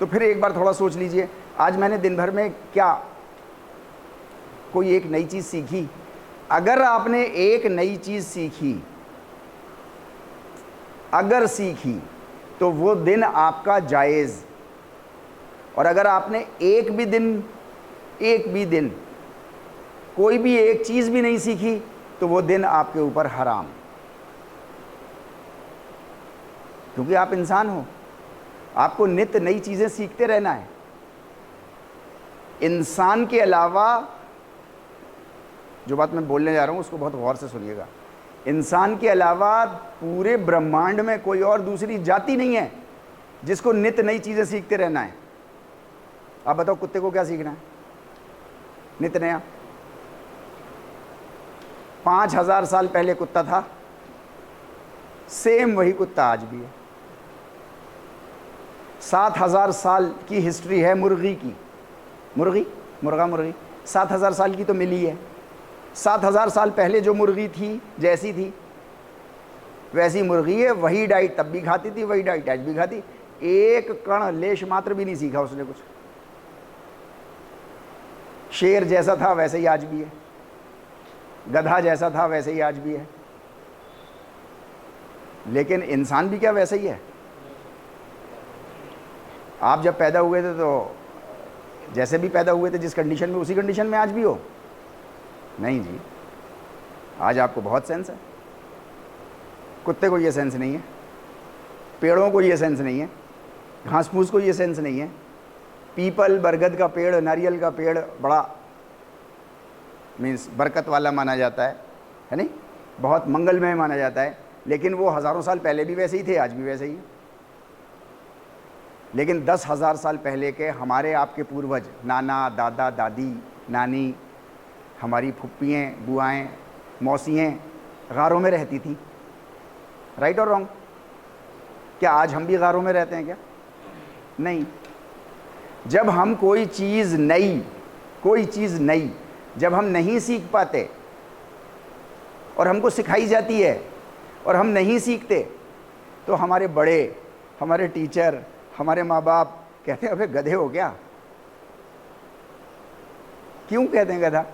तो फिर एक बार थोड़ा सोच लीजिए, आज मैंने दिन भर में क्या कोई एक नई चीज़ सीखी? अगर आपने एक नई चीज़ सीखी, अगर सीखी, तो वो दिन आपका जायज़। और अगर आपने एक भी दिन कोई भी एक चीज़ भी नहीं सीखी, तो वो दिन आपके ऊपर हराम, क्योंकि आप इंसान हो, आपको नित्य नई चीज़ें सीखते रहना है। इंसान के अलावा, जो बात मैं बोलने जा रहा हूँ उसको बहुत गौर से सुनिएगा, इंसान के अलावा पूरे ब्रह्मांड में कोई और दूसरी जाति नहीं है जिसको नित्य नई चीज़ें सीखते रहना है। आप बताओ, कुत्ते को क्या सीखना है नित्य नया? 5000 साल पहले कुत्ता था, सेम वही कुत्ता आज भी है। 7000 साल की हिस्ट्री है मुर्गी की, मुर्गी 7000 साल की तो मिली है। 7000 साल पहले जो मुर्गी थी, जैसी थी वैसी मुर्गी है, वही डाइट तब भी खाती थी, वही डाइट आज भी खाती। एक कण लेश मात्र भी नहीं सीखा उसने कुछ। शेर जैसा था वैसे ही आज भी है, गधा जैसा था वैसे ही आज भी है। लेकिन इंसान भी क्या वैसे ही है? आप जब पैदा हुए थे तो जैसे भी पैदा हुए थे, जिस कंडीशन में, उसी कंडीशन में आज भी हो? नहीं जी, आज आपको बहुत सेंस है। कुत्ते को ये सेंस नहीं है, पेड़ों को ये सेंस नहीं है, घास फूस को ये सेंस नहीं है। पीपल, बरगद का पेड़, नारियल का पेड़ बड़ा मीन्स बरकत वाला माना जाता है नहीं, बहुत मंगलमय माना जाता है। लेकिन वो हज़ारों साल पहले भी वैसे ही थे, आज भी वैसे ही है। लेकिन 10,000 साल पहले के हमारे आपके पूर्वज, नाना, दादा, दादी, नानी, हमारी फुप्पियाँ, बुआएँ, मौसियाँ गारों में रहती थी। राइट और रॉन्ग? क्या आज हम भी गारों में रहते हैं क्या? नहीं। जब हम कोई चीज़ नई जब हम नहीं सीख पाते और हमको सिखाई जाती है और हम नहीं सीखते, तो हमारे बड़े, हमारे टीचर, हमारे माँ बाप कहते हैं अबे गधे हो क्या? क्यों कहते हैं गधा?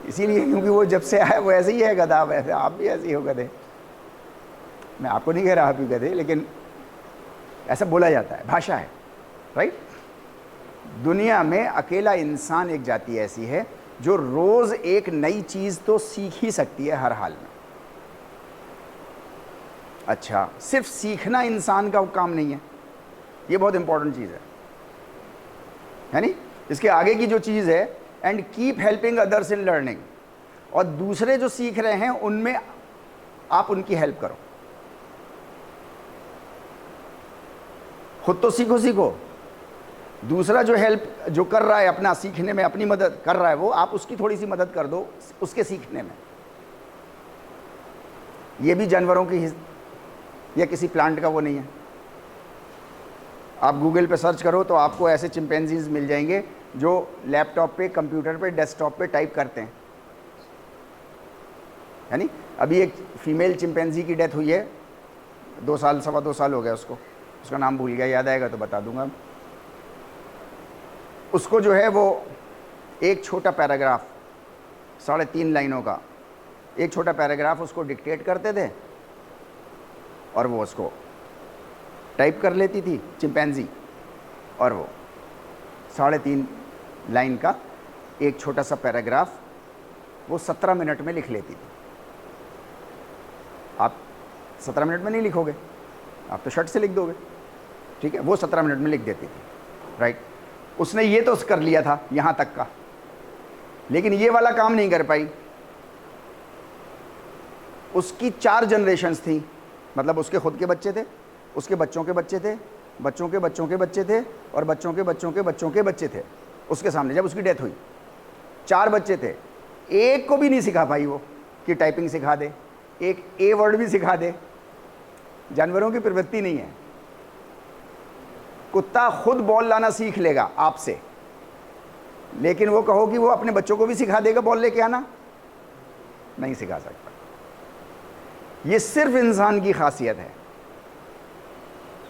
इसीलिए क्योंकि वो जब से आया वो ऐसे ही है गधा, वैसे आप भी ऐसे ही हो गधे। मैं आपको नहीं कह रहा आप भी गधे, लेकिन ऐसा बोला जाता है, भाषा है। राइट? दुनिया में अकेला इंसान एक जाति ऐसी है जो रोज एक नई चीज तो सीख ही सकती है हर हाल में। अच्छा, सिर्फ सीखना इंसान का काम नहीं है, ये बहुत इंपॉर्टेंट चीज है नहीं? इसके आगे की जो चीज है, and keep helping others in learning, और दूसरे जो सीख रहे हैं उनमें आप उनकी हेल्प करो। खुद तो सीखो, दूसरा जो हेल्प जो कर रहा है अपना सीखने में, अपनी मदद कर रहा है, वो आप उसकी थोड़ी सी मदद कर दो उसके सीखने में। ये भी जानवरों की या किसी प्लांट का वो नहीं है। आप गूगल पे सर्च करो तो आपको ऐसे चिंपैंजीज मिल जाएंगे जो लैपटॉप पे, कंप्यूटर पे, डेस्कटॉप पे टाइप करते हैं, है नहीं? अभी एक फीमेल चिंपैंजी की डेथ हुई है, 2 साल, सवा 2 साल हो गया उसको, उसका नाम भूल गया, याद आएगा तो बता दूंगा। उसको जो है वो एक छोटा पैराग्राफ, 3.5 लाइनों का एक छोटा पैराग्राफ उसको डिक्टेट करते थे और वो उसको टाइप कर लेती थी चिंपैंजी, और वो 3.5 लाइन का एक छोटा सा पैराग्राफ वो 17 मिनट में लिख लेती थी। आप 17 मिनट में नहीं लिखोगे, आप तो शर्ट से लिख दोगे, ठीक है? वो 17 मिनट में लिख देती थी। राइट? उसने ये तो कर लिया था यहाँ तक का, लेकिन ये वाला काम नहीं कर पाई। उसकी 4 जनरेशन्स थी, मतलब उसके खुद के बच्चे थे, उसके बच्चों के बच्चे थे, बच्चों के बच्चों के बच्चे थे, और बच्चों के बच्चों के बच्चों के बच्चे थे उसके सामने जब उसकी डेथ हुई। 4 बच्चे थे, एक को भी नहीं सिखा पाई वो कि टाइपिंग सिखा दे, एक ए वर्ड भी सिखा दे। जानवरों की प्रवृत्ति नहीं है। कुत्ता खुद बॉल लाना सीख लेगा आपसे, लेकिन वो कहो कि वो अपने बच्चों को भी सिखा देगा बॉल लेके आना, नहीं सिखा सकता। ये सिर्फ इंसान की खासियत है।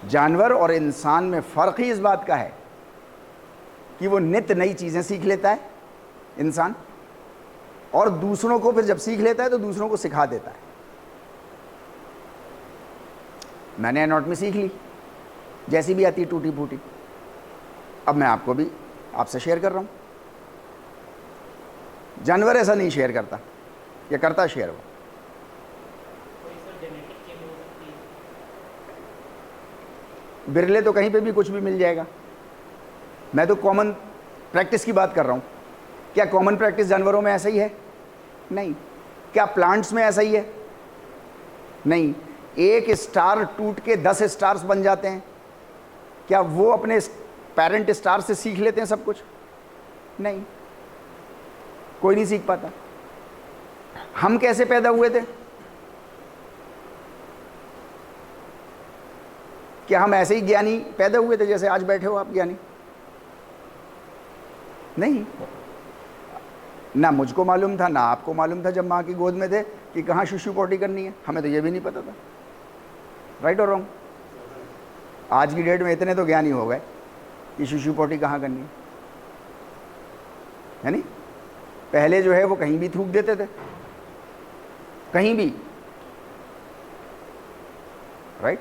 जानवर और इंसान में फ़र्क ही इस बात का है कि वो नित्य नई चीज़ें सीख लेता है इंसान, और दूसरों को फिर जब सीख लेता है तो दूसरों को सिखा देता है। मैंने एनाटॉमी सीख ली, जैसी भी आती टूटी फूटी, अब मैं आपको भी आपसे शेयर कर रहा हूँ। जानवर ऐसा नहीं शेयर करता, या करता शेयर वो? बिरले तो कहीं पे भी कुछ भी मिल जाएगा। मैं तो कॉमन प्रैक्टिस की बात कर रहा हूँ। क्या कॉमन प्रैक्टिस जानवरों में ऐसा ही है? नहीं। क्या प्लांट्स में ऐसा ही है? नहीं। एक स्टार टूट के 10 स्टार्स बन जाते हैं, क्या वो अपने पेरेंट स्टार से सीख लेते हैं सब कुछ? नहीं, कोई नहीं सीख पाता। हम कैसे पैदा हुए थे? क्या हम ऐसे ही ज्ञानी पैदा हुए थे जैसे आज बैठे हो आप ज्ञानी? नहीं, ना मुझको मालूम था, ना आपको मालूम था जब माँ की गोद में थे कि कहाँ शुशु पोटी करनी है। हमें तो ये भी नहीं पता था। राइट और रॉन्ग? आज की डेट में इतने तो ज्ञानी हो गए कि शुशु पोटी कहाँ करनी है नहीं? पहले जो है वो कहीं भी थूक देते थे, कहीं भी। राइट?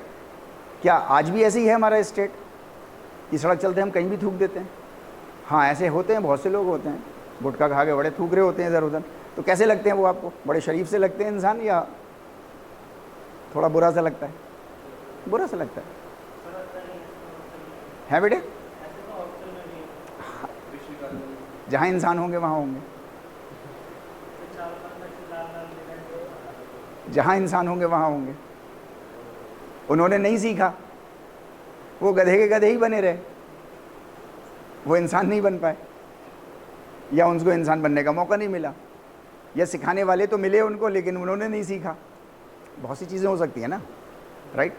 क्या आज भी ऐसे ही है हमारा स्टेट कि सड़क चलते हम कहीं भी थूक देते हैं? हाँ, ऐसे होते हैं, बहुत से लोग होते हैं, गुटखा खा के बड़े थूक रहे होते हैं इधर उधर। तो कैसे लगते हैं वो आपको? बड़े शरीफ से लगते हैं इंसान, या थोड़ा बुरा सा लगता है? बुरा सा लगता है बेटे? जहाँ इंसान होंगे वहाँ होंगे, जहाँ इंसान होंगे वहाँ होंगे। उन्होंने नहीं सीखा, वो गधे के गधे ही बने रहे, वो इंसान नहीं बन पाए, या उनको इंसान बनने का मौका नहीं मिला, या सिखाने वाले तो मिले उनको लेकिन उन्होंने नहीं सीखा। बहुत सी चीज़ें हो सकती हैं ना। राइट?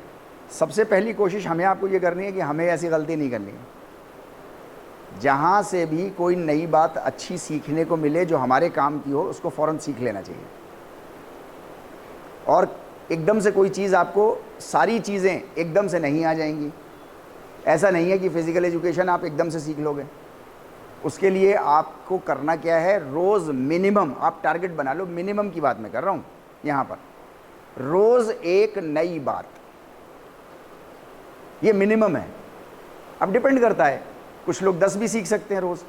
सबसे पहली कोशिश हमें आपको ये करनी है कि हमें ऐसी गलती नहीं करनी है। जहाँ से भी कोई नई बात अच्छी सीखने को मिले जो हमारे काम की हो, उसको फ़ौरन सीख लेना चाहिए। और एकदम से कोई चीज़, आपको सारी चीज़ें एकदम से नहीं आ जाएंगी। ऐसा नहीं है कि फ़िज़िकल एजुकेशन आप एकदम से सीख लोगे। उसके लिए आपको करना क्या है? रोज़ मिनिमम आप टारगेट बना लो। मिनिमम की बात मैं कर रहा हूँ यहाँ पर। रोज़ एक नई बात, ये मिनिमम है। अब डिपेंड करता है, कुछ लोग 10 भी सीख सकते हैं रोज़,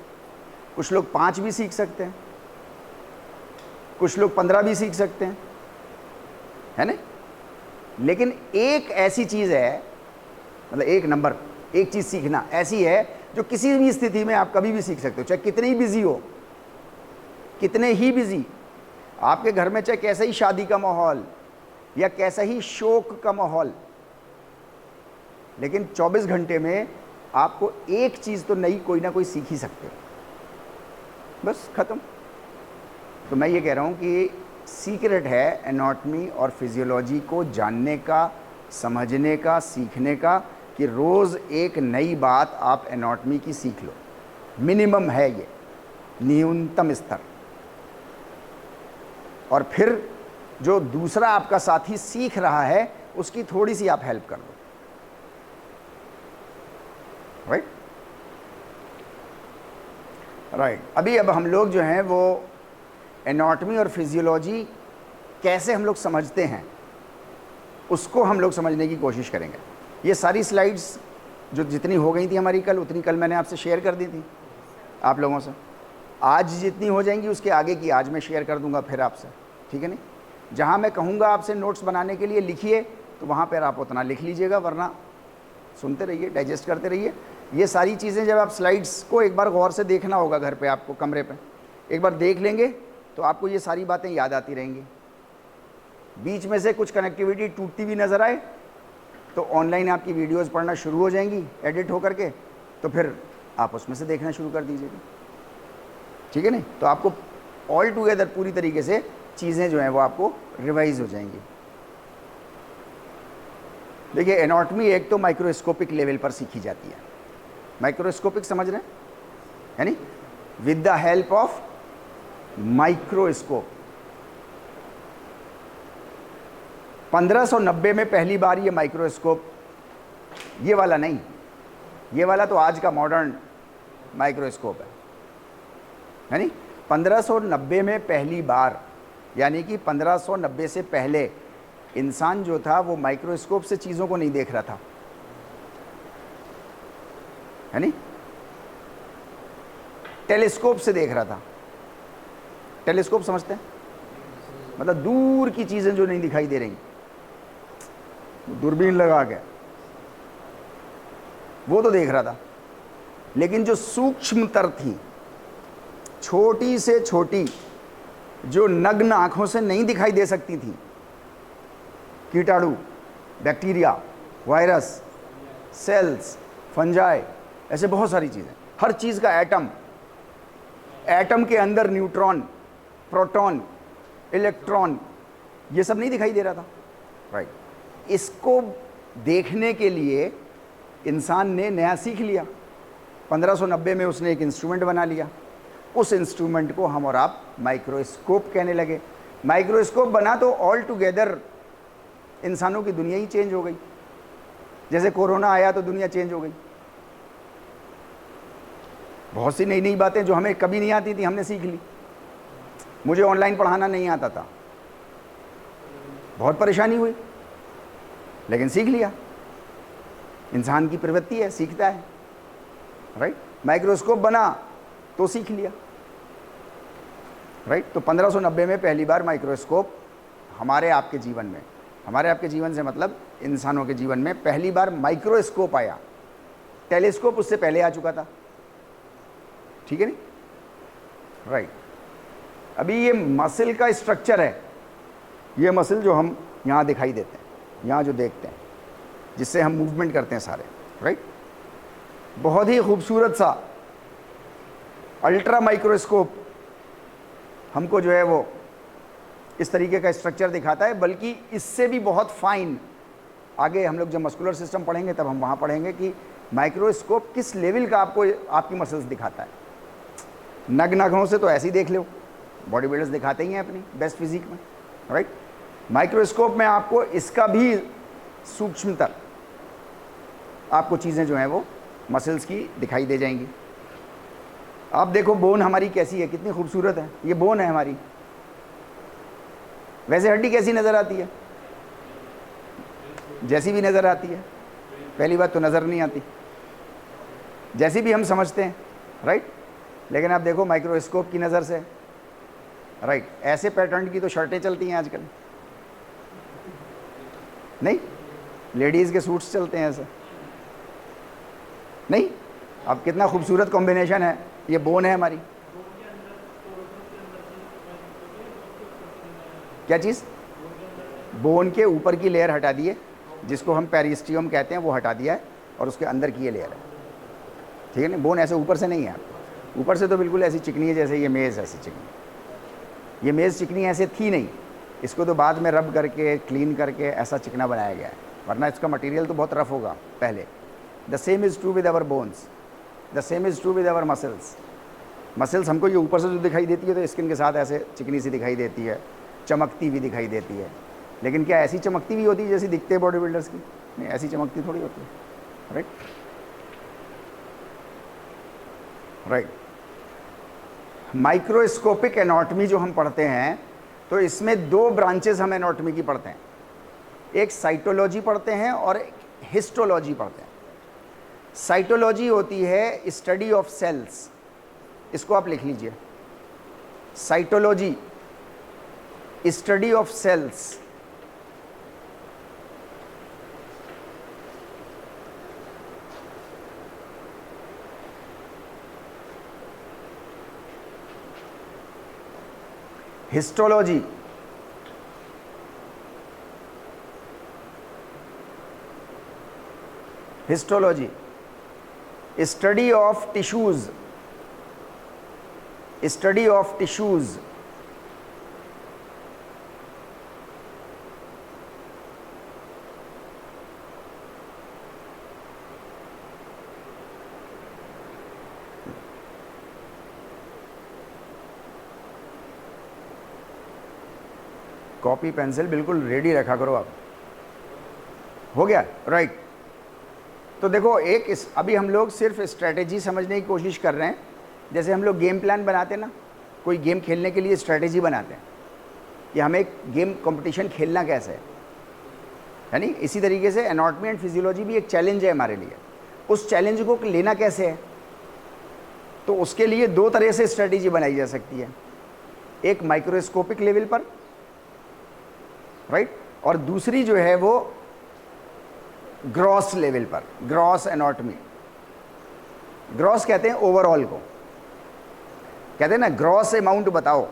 कुछ लोग 5 भी सीख सकते हैं, कुछ लोग 15 भी सीख सकते हैं, है ना? लेकिन एक ऐसी चीज़ है, मतलब एक नंबर, एक चीज़ सीखना ऐसी है जो किसी भी स्थिति में आप कभी भी सीख सकते हो, चाहे कितने ही बिजी हो, कितने ही बिजी आपके घर में, चाहे कैसा ही शादी का माहौल या कैसा ही शोक का माहौल, लेकिन 24 घंटे में आपको एक चीज़ तो नई कोई ना कोई सीख ही सकते हो। बस ख़त्म। तो मैं ये कह रहा हूँ कि सीक्रेट है एनाटॉमी और फिजियोलॉजी को जानने का, समझने का, सीखने का, कि रोज़ एक नई बात आप एनाटॉमी की सीख लो। मिनिमम है ये, न्यूनतम स्तर। और फिर जो दूसरा आपका साथी सीख रहा है उसकी थोड़ी सी आप हेल्प कर दो। राइट? राइट। अब हम लोग जो हैं वो एनाटॉमी और फिजियोलॉजी कैसे हम लोग समझते हैं उसको हम लोग समझने की कोशिश करेंगे। ये सारी स्लाइड्स जो जितनी हो गई थी हमारी कल, उतनी कल मैंने आपसे शेयर कर दी थी आप लोगों से। आज जितनी हो जाएंगी उसके आगे की आज मैं शेयर कर दूंगा फिर आपसे, ठीक है नहीं? जहाँ मैं कहूँगा आपसे नोट्स बनाने के लिए लिखिए, तो वहाँ पर आप उतना लिख लीजिएगा, वरना सुनते रहिए, डाइजेस्ट करते रहिए। ये सारी चीज़ें जब आप स्लाइड्स को एक बार गौर से देखना होगा घर पे, आपको कमरे पे एक बार देख लेंगे तो आपको ये सारी बातें याद आती रहेंगी। बीच में से कुछ कनेक्टिविटी टूटती भी नज़र आए तो ऑनलाइन आपकी वीडियोस पढ़ना शुरू हो जाएंगी एडिट हो करके, तो फिर आप उसमें से देखना शुरू कर दीजिएगा, ठीक है नहीं? तो आपको ऑल टुगेदर पूरी तरीके से चीज़ें जो हैं वो आपको रिवाइज हो जाएंगी। देखिए, एनाटॉमी एक तो माइक्रोस्कोपिक लेवल पर सीखी जाती है। माइक्रोस्कोपिक समझ रहे हैं, यानी with the help of microscope. 1590 में पहली बार ये माइक्रोस्कोप ये वाला नहीं, ये वाला तो आज का मॉडर्न माइक्रोस्कोप है नहीं। 1590 में पहली बार, यानी कि 1590 से पहले इंसान जो था वो माइक्रोस्कोप से चीज़ों को नहीं देख रहा था, है नहीं, टेलीस्कोप से देख रहा था। टेलीस्कोप समझते हैं? मतलब दूर की चीज़ें जो नहीं दिखाई दे रही, दूरबीन लगा के वो तो देख रहा था, लेकिन जो सूक्ष्मतर थी, छोटी से छोटी, जो नग्न आंखों से नहीं दिखाई दे सकती थी, कीटाणु, बैक्टीरिया, वायरस, सेल्स, फंजाई, ऐसे बहुत सारी चीज़ें, हर चीज़ का एटम, एटम के अंदर न्यूट्रॉन, प्रोटॉन, इलेक्ट्रॉन, ये सब नहीं दिखाई दे रहा था, राइट। इसको देखने के लिए इंसान ने नया सीख लिया। 1590 में उसने एक इंस्ट्रूमेंट बना लिया। उस इंस्ट्रूमेंट को हम और आप माइक्रोस्कोप कहने लगे। माइक्रोस्कोप बना तो ऑल टुगेदर इंसानों की दुनिया ही चेंज हो गई। जैसे कोरोना आया तो दुनिया चेंज हो गई। बहुत सी नई नई बातें जो हमें कभी नहीं आती थी, हमने सीख ली। मुझे ऑनलाइन पढ़ाना नहीं आता था, बहुत परेशानी हुई, लेकिन सीख लिया। इंसान की प्रवृत्ति है, सीखता है, राइट। माइक्रोस्कोप बना तो सीख लिया, राइट। तो 1590 में पहली बार माइक्रोस्कोप हमारे आपके जीवन में, हमारे आपके जीवन से मतलब इंसानों के जीवन में पहली बार माइक्रोस्कोप आया। टेलीस्कोप उससे पहले आ चुका था, ठीक है नहीं, राइट। अभी ये मसल का स्ट्रक्चर है, ये मसल जो हम यहाँ दिखाई देते हैं, यहाँ जो देखते हैं, जिससे हम मूवमेंट करते हैं सारे, राइट। बहुत ही खूबसूरत सा अल्ट्रा माइक्रोस्कोप हमको जो है वो इस तरीके का स्ट्रक्चर दिखाता है, बल्कि इससे भी बहुत फाइन। आगे हम लोग जब मस्कुलर सिस्टम पढ़ेंगे तब हम वहाँ पढ़ेंगे कि माइक्रोस्कोप किस लेवल का आपको आपकी मसल्स दिखाता है। नग्न आँखों से तो ऐसे ही देख लो, बॉडी बिल्डर्स दिखाते ही हैं अपनी बेस्ट फिजिक में, राइट। माइक्रोस्कोप में आपको इसका भी सूक्ष्मतर आपको चीज़ें जो हैं वो मसल्स की दिखाई दे जाएंगी। आप देखो बोन हमारी कैसी है, कितनी खूबसूरत है, ये बोन है हमारी। वैसे हड्डी कैसी नज़र आती है? जैसी भी नज़र आती है। पहली बात तो नज़र नहीं आती, जैसी भी हम समझते हैं, राइट। लेकिन आप देखो माइक्रोस्कोप की नज़र से, राइट, ऐसे पैटर्न की तो शर्टें चलती हैं आजकल, नहीं, लेडीज़ के सूट्स चलते हैं ऐसे, नहीं। अब कितना खूबसूरत कॉम्बिनेशन है, ये बोन है हमारी। क्या चीज़? बोन के ऊपर की लेयर हटा दिए, जिसको हम पेरिस्टियम कहते हैं, वो हटा दिया है, और उसके अंदर की ये लेयर है, ठीक है ना। बोन ऐसे ऊपर से नहीं है, ऊपर से तो बिल्कुल ऐसी चिकनी है जैसे ये मेज़ ऐसी चिकनी। ये मेज़ चिकनी ऐसे थी नहीं, इसको तो बाद में रब करके क्लीन करके ऐसा चिकना बनाया गया है, वरना इसका मटेरियल तो बहुत रफ होगा पहले। The same is true with our bones, the same is true with our muscles. Muscles हमको ये ऊपर से जो दिखाई देती है तो स्किन के साथ ऐसे चिकनी सी दिखाई देती है, चमकती भी दिखाई देती है, लेकिन क्या ऐसी चमकती भी होती है जैसी दिखते हैं बॉडी बिल्डर्स की? नहीं, ऐसी चमकती थोड़ी होती है, राइट, राइट। माइक्रोस्कोपिक एनाटॉमी जो हम पढ़ते हैं, तो इसमें दो ब्रांचेस हम एनाटॉमी की पढ़ते हैं, एक साइटोलॉजी पढ़ते हैं और एक हिस्टोलॉजी पढ़ते हैं। साइटोलॉजी होती है स्टडी ऑफ सेल्स, इसको आप लिख लीजिए, cytology study of cells. Histology histology study of tissues, study of tissues. Copy pencil बिल्कुल रेडी रखा करो आप। हो गया, राइट। तो देखो अभी हम लोग सिर्फ स्ट्रैटेजी समझने की कोशिश कर रहे हैं। जैसे हम लोग गेम प्लान बनाते हैं ना, कोई गेम खेलने के लिए स्ट्रैटेजी बनाते हैं कि हमें एक गेम कंपटीशन खेलना कैसे है नहीं, इसी तरीके से एनाटॉमी एंड फिजियोलॉजी भी एक चैलेंज है हमारे लिए। उस चैलेंज को लेना कैसे है, तो उसके लिए दो तरह से स्ट्रैटेजी बनाई जा सकती है। एक माइक्रोस्कोपिक लेवल पर, राइट, और दूसरी जो है वो ग्रॉस लेवल पर, ग्रॉस एनाटॉमी। ग्रॉस कहते हैं ओवरऑल को, कहते हैं ना ग्रॉस अमाउंट बताओ,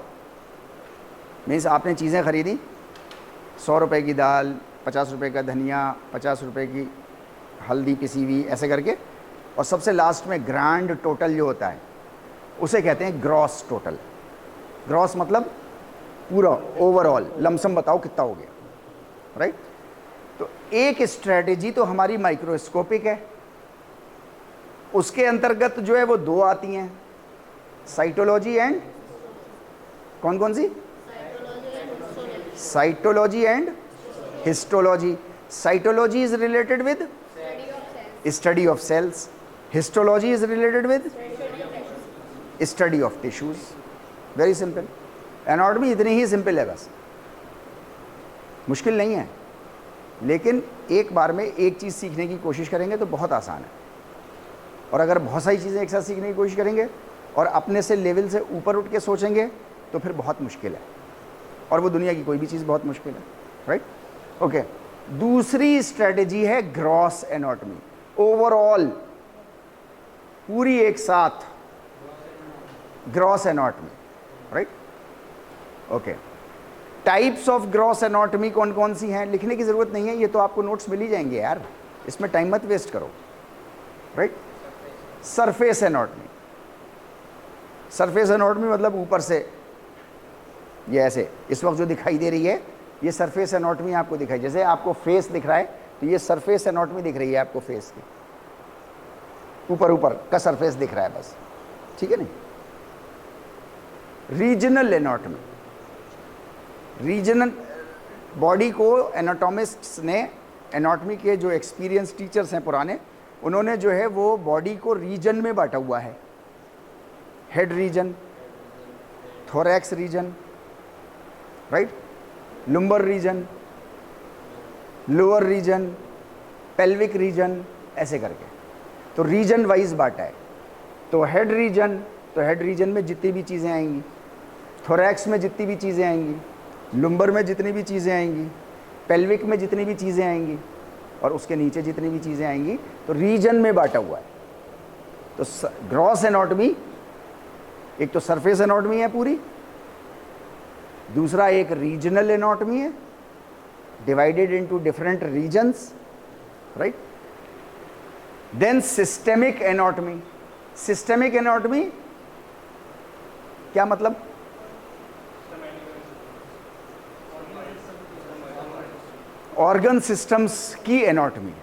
मीन्स आपने चीज़ें खरीदी, 100 रुपये की दाल, 50 रुपये का धनिया, 50 रुपये की हल्दी पिसी हुई, ऐसे करके, और सबसे लास्ट में ग्रैंड टोटल जो होता है उसे कहते हैं ग्रॉस टोटल। ग्रॉस मतलब पूरा ओवरऑल लमसम बताओ कितना हो गया, राइट। तो एक स्ट्रैटेजी तो हमारी माइक्रोस्कोपिक है, उसके अंतर्गत जो है वो दो आती हैं, साइटोलॉजी एंड कौन कौन सी, cytology and histology. Cytology is related with study of cells, histology is related with study of tissues. Very simple. Anatomy इतनी ही सिंपल है, बस मुश्किल नहीं है, लेकिन एक बार में एक चीज़ सीखने की कोशिश करेंगे तो बहुत आसान है, और अगर बहुत सारी चीज़ें एक साथ सीखने की कोशिश करेंगे और अपने से लेवल से ऊपर उठ के सोचेंगे तो फिर बहुत मुश्किल है, और वो दुनिया की कोई भी चीज़ बहुत मुश्किल है, राइट। ओके, दूसरी स्ट्रेटेजी है ग्रॉस एनाटॉमी, ओवरऑल पूरी एक साथ gross anatomy, right. Okay, types of gross anatomy कौन कौन सी हैं, लिखने की ज़रूरत नहीं है, ये तो आपको नोट्स मिल ही जाएंगे यार, इसमें टाइम मत वेस्ट करो, right. Surface anatomy, surface anatomy मतलब ऊपर से ये ऐसे इस वक्त जो दिखाई दे रही है ये सरफेस एनाटॉमी आपको दिखाई, जैसे आपको फेस दिख रहा है तो ये सरफेस एनाटॉमी दिख रही है आपको, फेस की ऊपर ऊपर का सरफेस दिख रहा है बस, ठीक है नहीं। रीजनल एनाटॉमी, रीजनल बॉडी को एनाटॉमिस्ट्स ने, एनाटॉमी के जो एक्सपीरियंस टीचर्स हैं पुराने, उन्होंने जो है वो बॉडी को रीजन में बांटा हुआ है। Head region, thorax region, right, lumbar region, lower region, pelvic region, ऐसे करके तो रीजन वाइज बांटा है। तो हेड रीजन, तो हेड रीजन में जितनी भी चीज़ें आएंगी, थोरैक्स में जितनी भी चीज़ें आएंगी, लुम्बर में जितनी भी चीज़ें आएंगी, पेल्विक में जितनी भी चीज़ें आएंगी, और उसके नीचे जितनी भी चीज़ें आएंगी, तो रीजन में बांटा हुआ है। तो ग्रॉस एनाटॉमी, एक तो सरफेस एनाटॉमी है पूरी, दूसरा एक रीजनल एनाटॉमी है, divided into different regions, right. Then systemic anatomy. Systemic anatomy क्या मतलब, ऑर्गन सिस्टम्स की एनाटॉमी।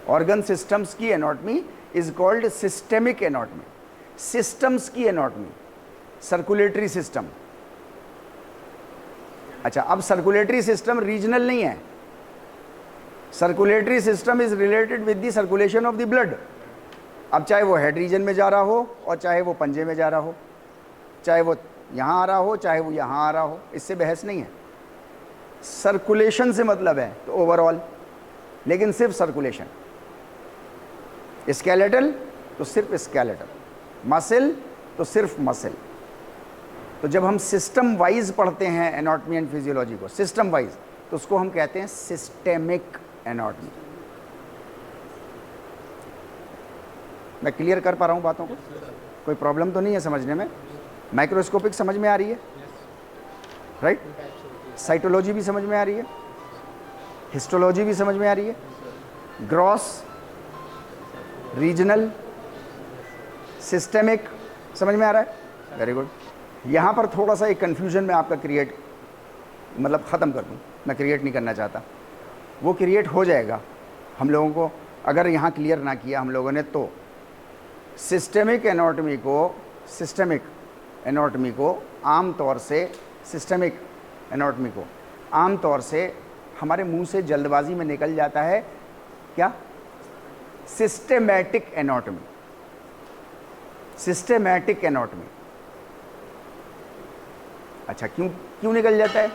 ऑर्गन सिस्टम्स की anatomy is called systemic anatomy. Systems की एनाटॉमी, सर्कुलेटरी सिस्टम। अच्छा, अब सर्कुलेटरी सिस्टम रीजनल नहीं है, circulatory system is related with the circulation of the blood. अब चाहे वो हेड रीजन में जा रहा हो और चाहे वो पंजे में जा रहा हो, चाहे वो यहाँ आ रहा हो चाहे वो यहाँ आ रहा हो, इससे बहस नहीं है। सर्कुलेशन से मतलब है तो ओवरऑल, लेकिन सिर्फ सर्कुलेशन। स्केलेटल तो सिर्फ स्केलेटल, मसल तो सिर्फ मसल। तो जब हम सिस्टम वाइज पढ़ते हैं एनाटॉमी एंड फिजियोलॉजी को, सिस्टम वाइज, तो उसको हम कहते हैं सिस्टेमिक एनाटॉमी। मैं क्लियर कर पा रहा हूँ बातों को, कोई प्रॉब्लम तो नहीं है समझने में? माइक्रोस्कोपिक समझ में आ रही है, राइट? साइटोलॉजी भी समझ में आ रही है, हिस्टोलॉजी भी समझ में आ रही है, ग्रॉस, रीजनल, सिस्टेमिक समझ में आ रहा है? Very good. यहाँ पर थोड़ा सा एक कन्फ्यूजन में आपका क्रिएट, मतलब ख़त्म कर दूँ, मैं क्रिएट नहीं करना चाहता, वो क्रिएट हो जाएगा हम लोगों को अगर यहाँ क्लियर ना किया हम लोगों ने तो। सिस्टेमिक एनाटॉमी को आम तौर से, सिस्टेमिक एनाटॉमी को आम तौर से हमारे मुंह से जल्दबाजी में निकल जाता है क्या, सिस्टेमैटिक एनाटॉमी, सिस्टेमैटिक एनाटॉमी। अच्छा, क्यों निकल जाता है?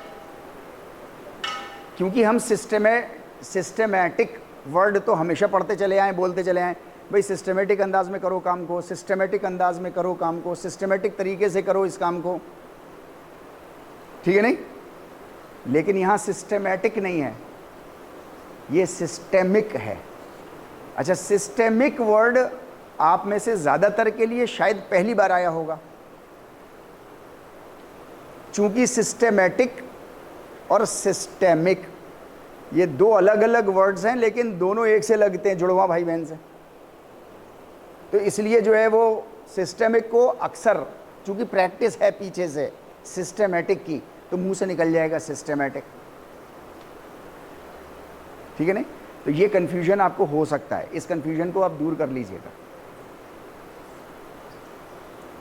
क्योंकि हम सिस्टेमैटिक वर्ड तो हमेशा पढ़ते चले आए, बोलते चले आए, भाई सिस्टेमेटिक अंदाज में करो काम को, सिस्टेमेटिक अंदाज में करो काम को, सिस्टेमेटिक तरीके से करो इस काम को, ठीक है नहीं? लेकिन यहां सिस्टेमेटिक नहीं है, ये सिस्टेमिक है। अच्छा, सिस्टेमिक वर्ड आप में से ज़्यादातर के लिए शायद पहली बार आया होगा, चूंकि सिस्टेमेटिक और सिस्टेमिक ये दो अलग अलग वर्ड्स हैं, लेकिन दोनों एक से लगते हैं, जुड़वा भाई बहन से। तो इसलिए जो है वो सिस्टेमिक को अक्सर, चूंकि प्रैक्टिस है पीछे से सिस्टेमेटिक की, तो मुंह से निकल जाएगा सिस्टेमेटिक, ठीक है नहीं? तो ये कन्फ्यूजन आपको हो सकता है, इस कन्फ्यूजन को आप दूर कर लीजिएगा।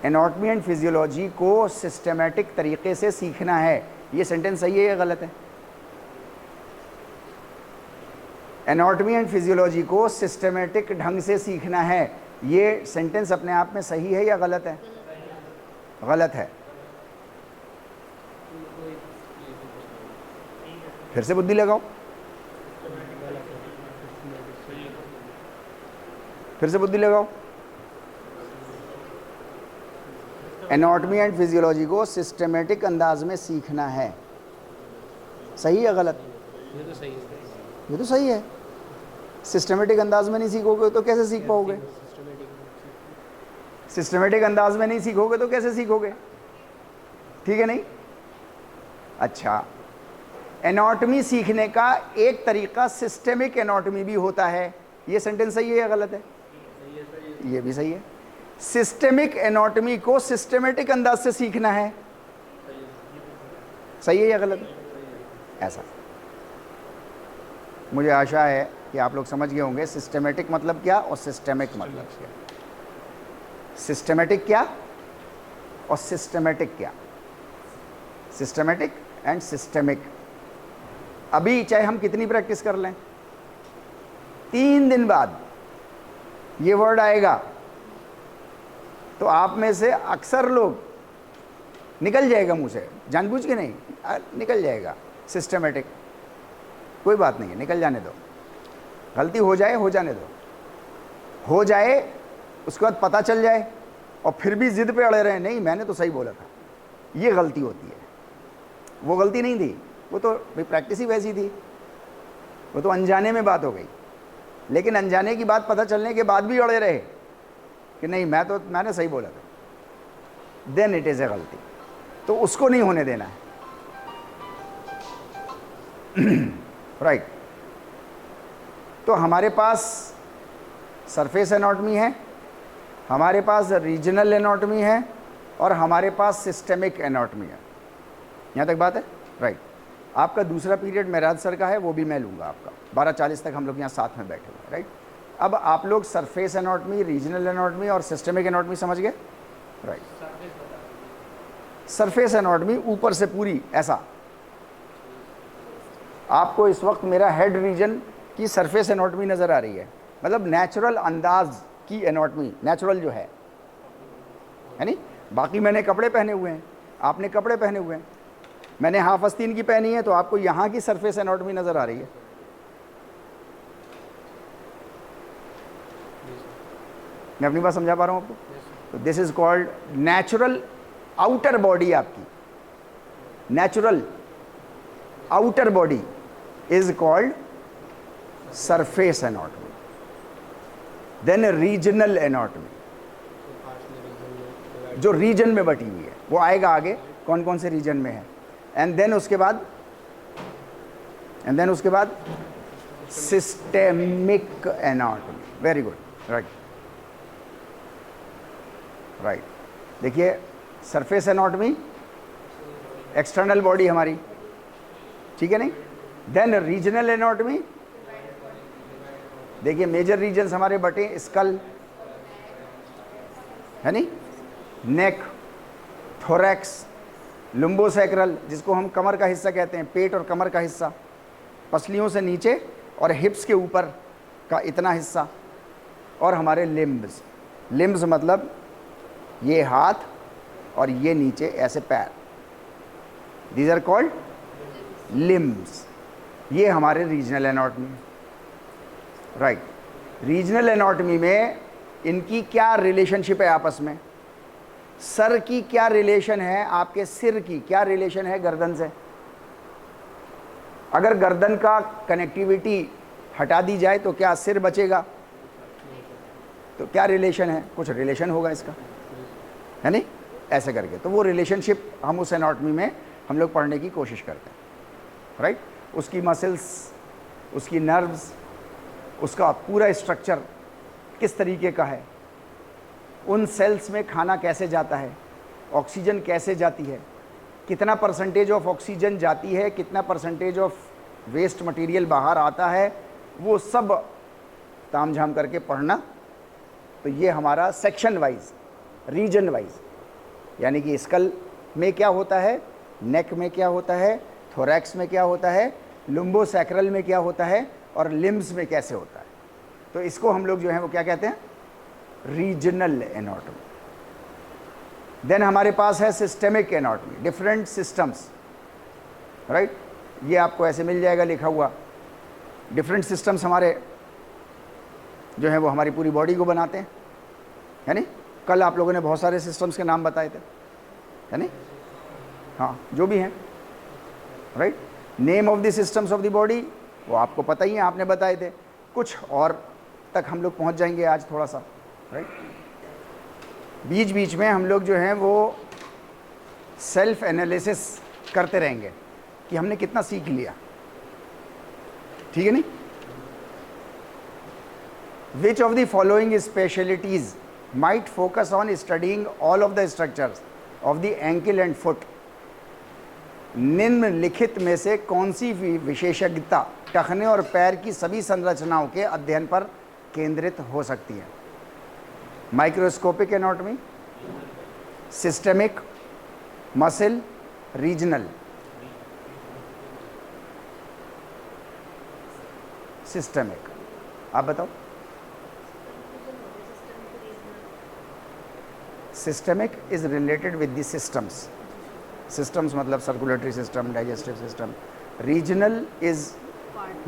एनाटॉमी एंड फिजियोलॉजी को सिस्टेमेटिक तरीके से सीखना है, ये सेंटेंस सही है या गलत है? एनाटॉमी एंड फिजियोलॉजी को सिस्टेमेटिक ढंग से सीखना है, ये सेंटेंस अपने आप में सही है या गलत है? गलत है। फिर से बुद्धि लगाओ, फिर से बुद्धि लगाओ। एनाटॉमी एंड फिजियोलॉजी को सिस्टेमेटिक अंदाज में सीखना है, सही या गलत? ये तो सही है। ये तो सही है। सिस्टेमेटिक अंदाज में नहीं सीखोगे तो कैसे सीख पाओगे? सिस्टेमेटिक अंदाज में नहीं सीखोगे तो कैसे सीखोगे? ठीक है नहीं? अच्छा, एनाटॉमी सीखने का एक तरीका सिस्टेमिक एनाटॉमी भी होता है, ये सेंटेंस सही है या गलत है? ये भी सही है। सिस्टेमिक एनाटॉमी को सिस्टेमेटिक अंदाज से सीखना है, सही है या गलत है? ऐसा मुझे आशा है कि आप लोग समझ गए होंगे सिस्टेमेटिक मतलब क्या और सिस्टेमिक मतलब क्या। सिस्टेमेटिक क्या और सिस्टेमेटिक क्या, सिस्टेमेटिक एंड सिस्टेमिक। अभी चाहे हम कितनी प्रैक्टिस कर लें, 3 दिन बाद ये वर्ड आएगा तो आप में से अक्सर लोग निकल जाएगा मुंह से, जानबूझ के नहीं, निकल जाएगा सिस्टेमेटिक। कोई बात नहीं है, निकल जाने दो, गलती हो जाए हो जाने दो, हो जाए उसके बाद पता चल जाए और फिर भी जिद पे अड़े रहे, नहीं मैंने तो सही बोला था, ये गलती होती है। वो गलती नहीं थी, वो तो भाई प्रैक्टिस ही वैसी थी, वो तो अनजाने में बात हो गई। लेकिन अनजाने की बात पता चलने के बाद भी अड़े रहे कि नहीं मैंने सही बोला था, देन इट इज़ ए गलती। तो उसको नहीं होने देना है। राइट तो हमारे पास सरफेस एनाटॉमी है, हमारे पास रीजनल एनाटॉमी है और हमारे पास सिस्टेमिक एनाटॉमी है। यहाँ तक बात है? राइट आपका दूसरा पीरियड मेराज सर का है, वो भी मैं लूँगा आपका। 12:40 तक हम लोग यहाँ साथ में बैठे हुए। राइट अब आप लोग सरफेस एनाटॉमी, रीजनल एनाटॉमी और सिस्टेमिक एनाटॉमी समझ गए? राइट सरफेस एनाटॉमी ऊपर से पूरी ऐसा, आपको इस वक्त मेरा हेड रीजन की सरफेस एनाटॉमी नज़र आ रही है, मतलब नेचुरल अंदाज की एनाटॉमी, नेचुरल जो है नहीं। बाकी मैंने कपड़े पहने हुए हैं, आपने कपड़े पहने हुए हैं, मैंने हाफ आस्तीन की पहनी है, तो आपको यहाँ की सरफेस एनाटॉमी नज़र आ रही है। मैं अपनी बात समझा पा रहा हूँ आपको? तो this is called natural outer body. आपकी natural outer body is called surface anatomy. Then regional anatomy, जो रीजन में बटी हुई है, वो आएगा आगे कौन कौन से रीजन में है। एंड देन उसके बाद systemic anatomy. Very good, right right. देखिए सरफेस एनाटॉमी एक्सटर्नल बॉडी हमारी, ठीक है नहीं। देन रीजनल एनाटॉमी, देखिए मेजर रीजन्स हमारे बटे, स्कल है नहीं, नेक, थोरैक्स, लुम्बोसैक्रल जिसको हम कमर का हिस्सा कहते हैं, पेट और कमर का हिस्सा, पसलियों से नीचे और हिप्स के ऊपर का इतना हिस्सा, और हमारे लिम्ब्स, लिम्ब्स मतलब ये हाथ और ये नीचे ऐसे पैर, दीज आर कॉल्ड लिम्ब्स। ये हमारे regional anatomy, right. Regional anatomy में इनकी क्या रिलेशनशिप है आपस में? सर की क्या रिलेशन है, आपके सिर की क्या रिलेशन है गर्दन से? अगर गर्दन का कनेक्टिविटी हटा दी जाए तो क्या सिर बचेगा? तो क्या रिलेशन है? कुछ रिलेशन होगा इसका, है नहीं? ऐसे करके तो वो रिलेशनशिप हम उस एनाटॉमी में हम लोग पढ़ने की कोशिश करते हैं, राइट। उसकी मसल्स, उसकी नर्व्स, उसका पूरा स्ट्रक्चर किस तरीके का है, उन सेल्स में खाना कैसे जाता है, ऑक्सीजन कैसे जाती है, कितना परसेंटेज ऑफ ऑक्सीजन जाती है, कितना परसेंटेज ऑफ वेस्ट मटेरियल बाहर आता है, वो सब तामझाम करके पढ़ना। तो ये हमारा सेक्शन वाइज, रीजन वाइज, यानी कि स्कल में क्या होता है, नेक में क्या होता है, थोरैक्स में क्या होता है, लुम्बोसैक्रल में क्या होता है, और लिम्स में कैसे होता है। तो इसको हम लोग जो है वो क्या कहते हैं? Regional anatomy. देन हमारे पास है systemic anatomy, different systems, right. ये आपको ऐसे मिल जाएगा लिखा हुआ। डिफरेंट सिस्टम्स हमारे जो है वो हमारी पूरी बॉडी को बनाते हैं, है नहीं? कल आप लोगों ने बहुत सारे सिस्टम्स के नाम बताए थे, है नहीं? हाँ, जो भी हैं, right. Name of the systems of the body वो आपको पता ही है, आपने बताए थे। कुछ और तक हम लोग पहुंच जाएंगे आज थोड़ा सा, राइट। बीच बीच में हम लोग जो हैं वो सेल्फ एनालिसिस करते रहेंगे कि हमने कितना सीख लिया, ठीक है नहीं? Which of the following specialties might focus on studying all of the structures of the ankle and foot? निम्नलिखित में से कौन सी विशेषज्ञता टखने और पैर की सभी संरचनाओं के अध्ययन पर केंद्रित हो सकती है? Microscopic anatomy, systemic, muscle, regional. Systemic, आप बताओ। Systemic is related with the systems. Systems मतलब circulatory system, digestive system. Regional is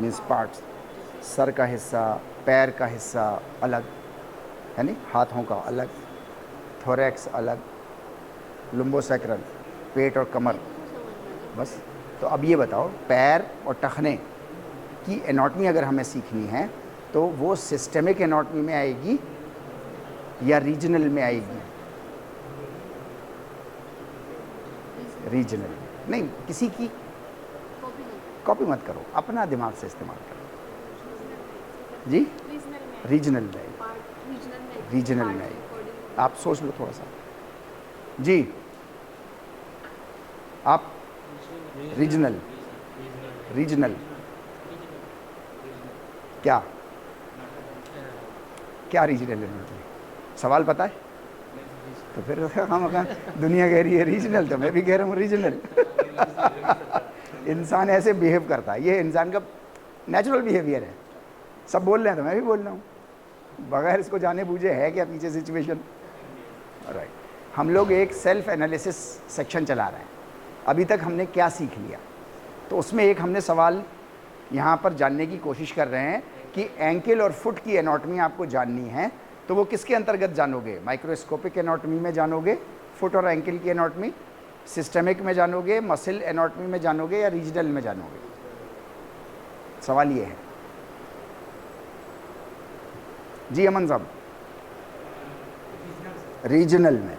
means parts, सर का हिस्सा, पैर का हिस्सा अलग, है नहीं? हाथों का अलग, थोरैक्स अलग, लुम्बोसैक्रल, पेट और कमर, बस। तो अब ये बताओ, पैर और टखने की एनाटॉमी अगर हमें सीखनी है तो वो सिस्टेमिक एनाटॉमी में आएगी या रीजनल में आएगी? रीजनल नहीं, किसी की कॉपी मत करो, अपना दिमाग से इस्तेमाल करो जी। रीजनल में आएगी, रीजनल में आएगी। आप सोच लो थोड़ा सा जी, आप रीजनल, रीजनल क्या क्या रीजनल एनाटॉमी? सवाल पता है? तो फिर हम दुनिया कह रही है रीजनल, तो मैं भी कह रहा हूँ रीजनल। इंसान ऐसे बिहेव करता है, ये इंसान का नेचुरल बिहेवियर है। सब बोल रहे हैं तो मैं भी बोल रहा हूँ, बगैर इसको जाने बूझे है क्या पीछे सिचुएशन, राइट। हम लोग एक सेल्फ एनालिसिस सेक्शन चला रहे हैं। अभी तक हमने क्या सीख लिया, तो उसमें एक हमने सवाल यहाँ पर जानने की कोशिश कर रहे हैं कि एंकल और फुट की एनाटॉमी आपको जाननी है, तो वो किसके अंतर्गत जानोगे? माइक्रोस्कोपिक एनाटॉमी में जानोगे फुट और एंकल की एनाटॉमी, सिस्टेमिक में जानोगे, मसल एनाटॉमी में जानोगे, या रीजनल में जानोगे? सवाल ये है जी। अमन साहब, रीजनल में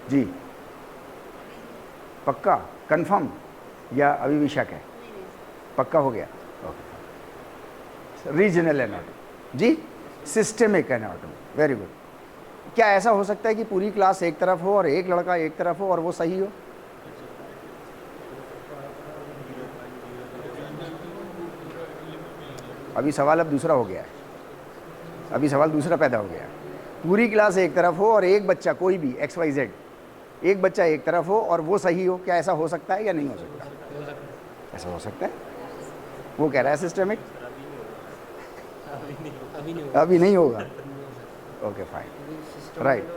जी, पक्का, कंफर्म, या अभी भी शक है? पक्का हो गया, ओके। रीजनल एनाटॉमी जी, सिस्टेमिक एनाटॉमी, वेरी गुड। क्या ऐसा हो सकता है कि पूरी क्लास एक तरफ हो और एक लड़का एक तरफ हो और वो सही हो? अभी सवाल अब दूसरा हो गया है, अभी सवाल दूसरा पैदा हो गया है। पूरी क्लास एक तरफ हो और एक बच्चा, कोई भी XYZ, एक बच्चा एक तरफ हो और वो सही हो, क्या ऐसा हो सकता है या नहीं हो सकता? ऐसा हो सकता है। वो कह रहा है सिस्टेमिक, अभी नहीं होगा। ओके फाइन, राइट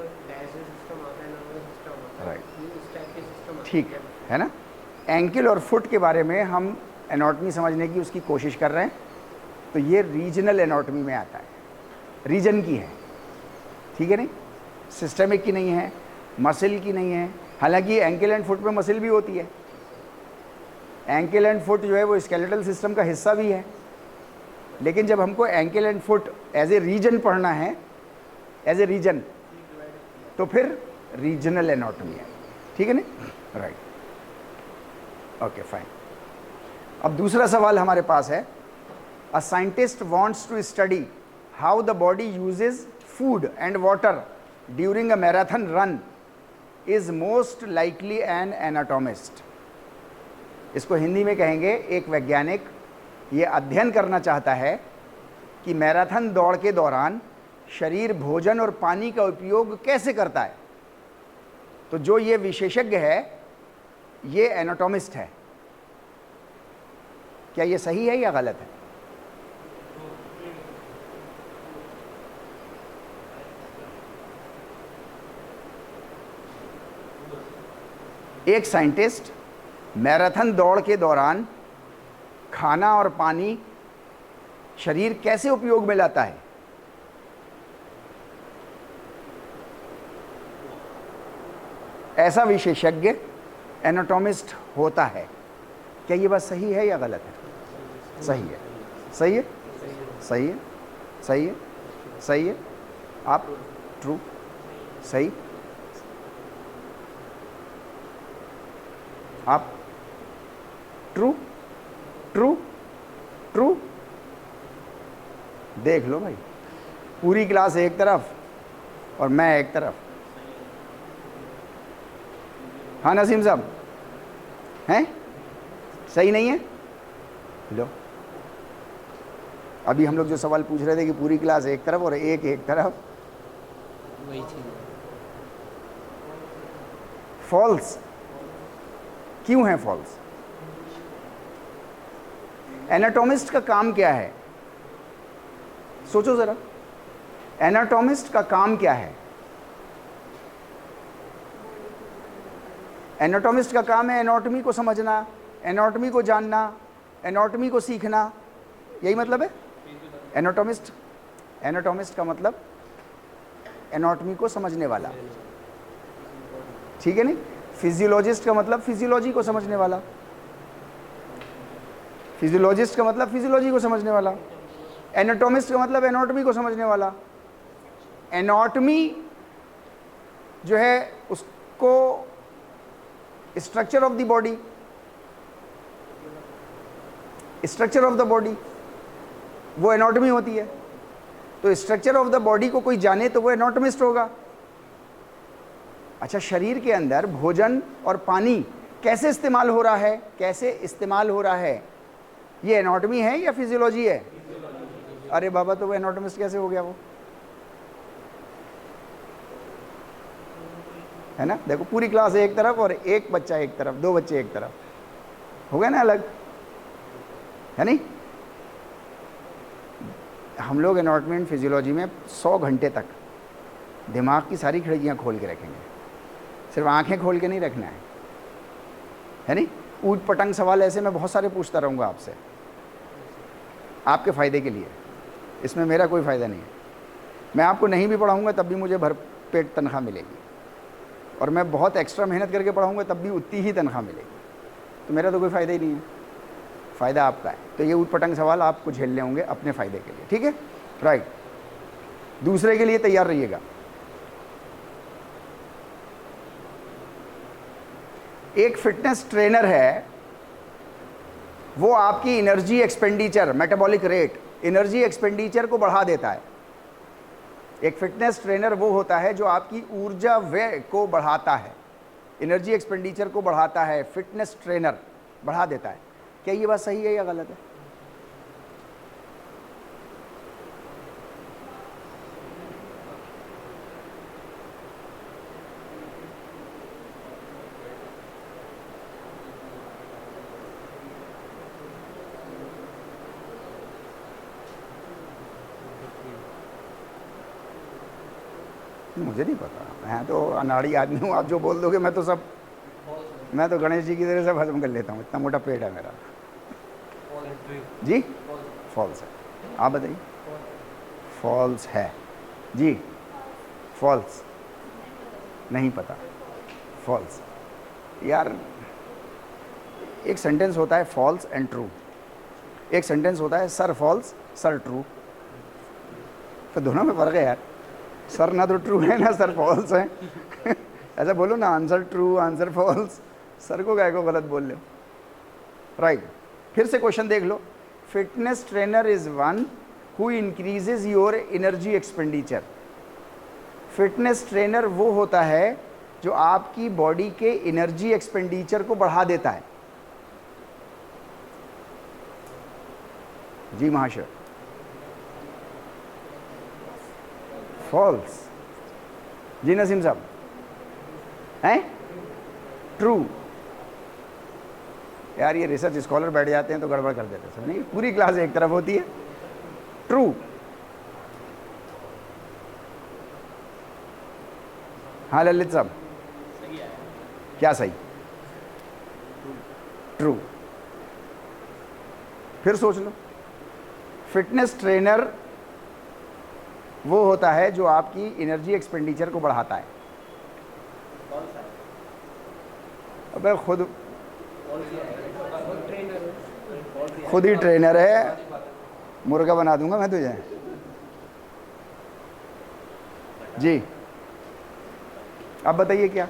राइट, ठीक है ना। एंकल और फुट के बारे में हम एनाटॉमी समझने की उसकी कोशिश कर रहे हैं। तो ये रीजनल एनाटॉमी में आता है, रीजन की है, ठीक है नहीं, सिस्टमिक की नहीं है, मसल की नहीं है। हालांकि एंकल एंड फुट में मसल भी होती है। एंकल एंड फुट जो है वो स्केलेटल सिस्टम का हिस्सा भी है, लेकिन जब हमको ankle and foot as a region पढ़ना है, एज ए रीजन, तो फिर रीजनल एनाटॉमी है, ठीक है ना, राइट, ओके फाइन। अब दूसरा सवाल हमारे पास है, a scientist wants to study how the body uses food and water during a marathon run is most likely an anatomist. इसको हिंदी में कहेंगे, एक वैज्ञानिक ये अध्ययन करना चाहता है कि मैराथन दौड़ के दौरान शरीर भोजन और पानी का उपयोग कैसे करता है। तो जो ये विशेषज्ञ है ये एनाटॉमिस्ट है। क्या ये सही है या गलत है? एक साइंटिस्ट मैराथन दौड़ के दौरान खाना और पानी शरीर कैसे उपयोग में लाता है, ऐसा विशेषज्ञ एनाटॉमिस्ट होता है। क्या ये बात सही है या गलत है? सही है, सही है, सही है, सही है, सही है। आप ट्रू, सही, आप ट्रू ट्रू ट्रू। देख लो भाई, पूरी क्लास एक तरफ और मैं एक तरफ। हाँ नसीम साहब, हैं? सही नहीं है? लो, अभी हम लोग जो सवाल पूछ रहे थे कि पूरी क्लास एक तरफ और एक तरफ, वही चीज फॉल्स। क्यों है फॉल्स? एनाटॉमिस्ट का काम क्या है? सोचो जरा, एनाटॉमिस्ट का काम क्या है? एनाटॉमिस्ट का काम है एनाटॉमी को समझना, एनाटॉमी को जानना, एनाटॉमी को सीखना, यही मतलब है एनाटॉमिस्ट। एनाटॉमिस्ट का मतलब एनाटॉमी को समझने वाला, ठीक है नहीं। फिजियोलॉजिस्ट का मतलब फिजियोलॉजी को समझने वाला, फिजियोलॉजिस्ट का मतलब फिजियोलॉजी को समझने वाला, एनाटॉमिस्ट का मतलब एनाटॉमी को समझने वाला। एनाटॉमी जो है उसको structure of the body, structure of the body वो एनाटॉमी होती है। तो स्ट्रक्चर ऑफ द बॉडी को कोई जाने तो वो एनाटॉमिस्ट होगा। अच्छा, शरीर के अंदर भोजन और पानी कैसे इस्तेमाल हो रहा है, कैसे इस्तेमाल हो रहा है, ये एनाटॉमी है या फिजियोलॉजी है? अरे बाबा, तो वो एनाटॉमिस्ट कैसे हो गया वो? है ना, देखो पूरी क्लास एक तरफ और एक बच्चा एक तरफ, दो बच्चे एक तरफ, हो गया ना अलग, है नहीं। हम लोग एनाटॉमी एंड फिजियोलॉजी में 100 घंटे तक दिमाग की सारी खिड़कियां खोल के रखेंगे, सिर्फ आंखें खोल के नहीं रखना है नहीं। ऊट पटंग सवाल ऐसे मैं बहुत सारे पूछता रहूँगा आपसे, आपके फ़ायदे के लिए, इसमें मेरा कोई फ़ायदा नहीं है। मैं आपको नहीं भी पढ़ाऊँगा तब भी मुझे भरपेट तनख्वाह मिलेगी, और मैं बहुत एक्स्ट्रा मेहनत करके पढ़ाऊँगा तब भी उतनी ही तनख्वाह मिलेगी। तो मेरा तो कोई फ़ायदा ही नहीं है, फ़ायदा आपका है। तो ये ऊट पटंग सवाल आपको झेलने होंगे अपने फ़ायदे के लिए, ठीक है, राइट। दूसरे के लिए तैयार रहिएगा। एक फिटनेस ट्रेनर है, वो आपकी energy expenditure, metabolic rate, energy expenditure को बढ़ा देता है। एक फिटनेस ट्रेनर वो होता है जो आपकी ऊर्जा व्यय को बढ़ाता है, एनर्जी एक्सपेंडिचर को बढ़ाता है, फिटनेस ट्रेनर बढ़ा देता है। क्या ये बात सही है या गलत है? मुझे नहीं पता, मैं तो अनाड़ी आदमी हूँ, आप जो बोल दोगे मैं तो सब, मैं तो गणेश जी की तरह सब हजम कर लेता हूँ, इतना मोटा पेट है मेरा। जी फॉल्स है, आप बताइए। फॉल्स है जी, फॉल्स नहीं पता, फॉल्स। यार एक सेंटेंस होता है फॉल्स एंड ट्रू, एक सेंटेंस होता है सर फॉल्स सर ट्रू, तो दोनों में फ़र्क है यार। सर ना तो ट्रू है ना सर फॉल्स है ऐसा बोलो ना, answer true answer false, sir को क्या को गलत बोल लो, राइट। फिर से क्वेश्चन देख लो, fitness trainer is one who increases your energy expenditure. Fitness trainer वो होता है जो आपकी बॉडी के एनर्जी एक्सपेंडिचर को बढ़ा देता है। जी महाशय, फॉल्स। जी नसीम साहब, हैं ट्रू। यार ये रिसर्च स्कॉलर बैठ जाते हैं तो गड़बड़ कर देते हैं, नहीं पूरी क्लास एक तरफ होती है। ट्रू। हाँ ललित साहब, क्या सही? ट्रू। फिर सोच लो, फिटनेस ट्रेनर वो होता है जो आपकी एनर्जी एक्सपेंडिचर को बढ़ाता है। अबे खुद ही ट्रेनर है, मुर्गा बना दूंगा मैं तुझे। जी अब बताइए क्या,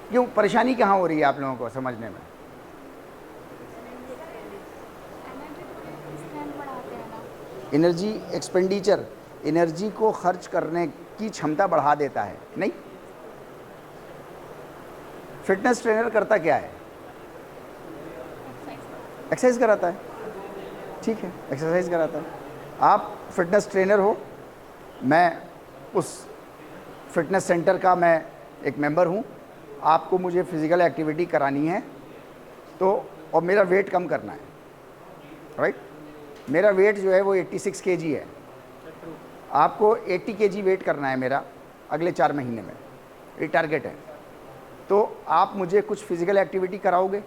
क्यों परेशानी कहाँ हो रही है आप लोगों को समझने में? एनर्जी एक्सपेंडिचर, एनर्जी को खर्च करने की क्षमता बढ़ा देता है, नहीं? फिटनेस ट्रेनर करता क्या है? एक्सरसाइज कराता है, ठीक है, एक्सरसाइज कराता है। आप फिटनेस ट्रेनर हो, मैं उस फिटनेस सेंटर का मैं एक मेंबर हूँ, आपको मुझे फिज़िकल एक्टिविटी करानी है तो, और मेरा वेट कम करना है, राइट? मेरा वेट जो है वो 86 केजी है, आपको 80 केजी वेट करना है मेरा अगले 4 महीने में, ये टारगेट है। तो आप मुझे कुछ फिज़िकल एक्टिविटी कराओगे,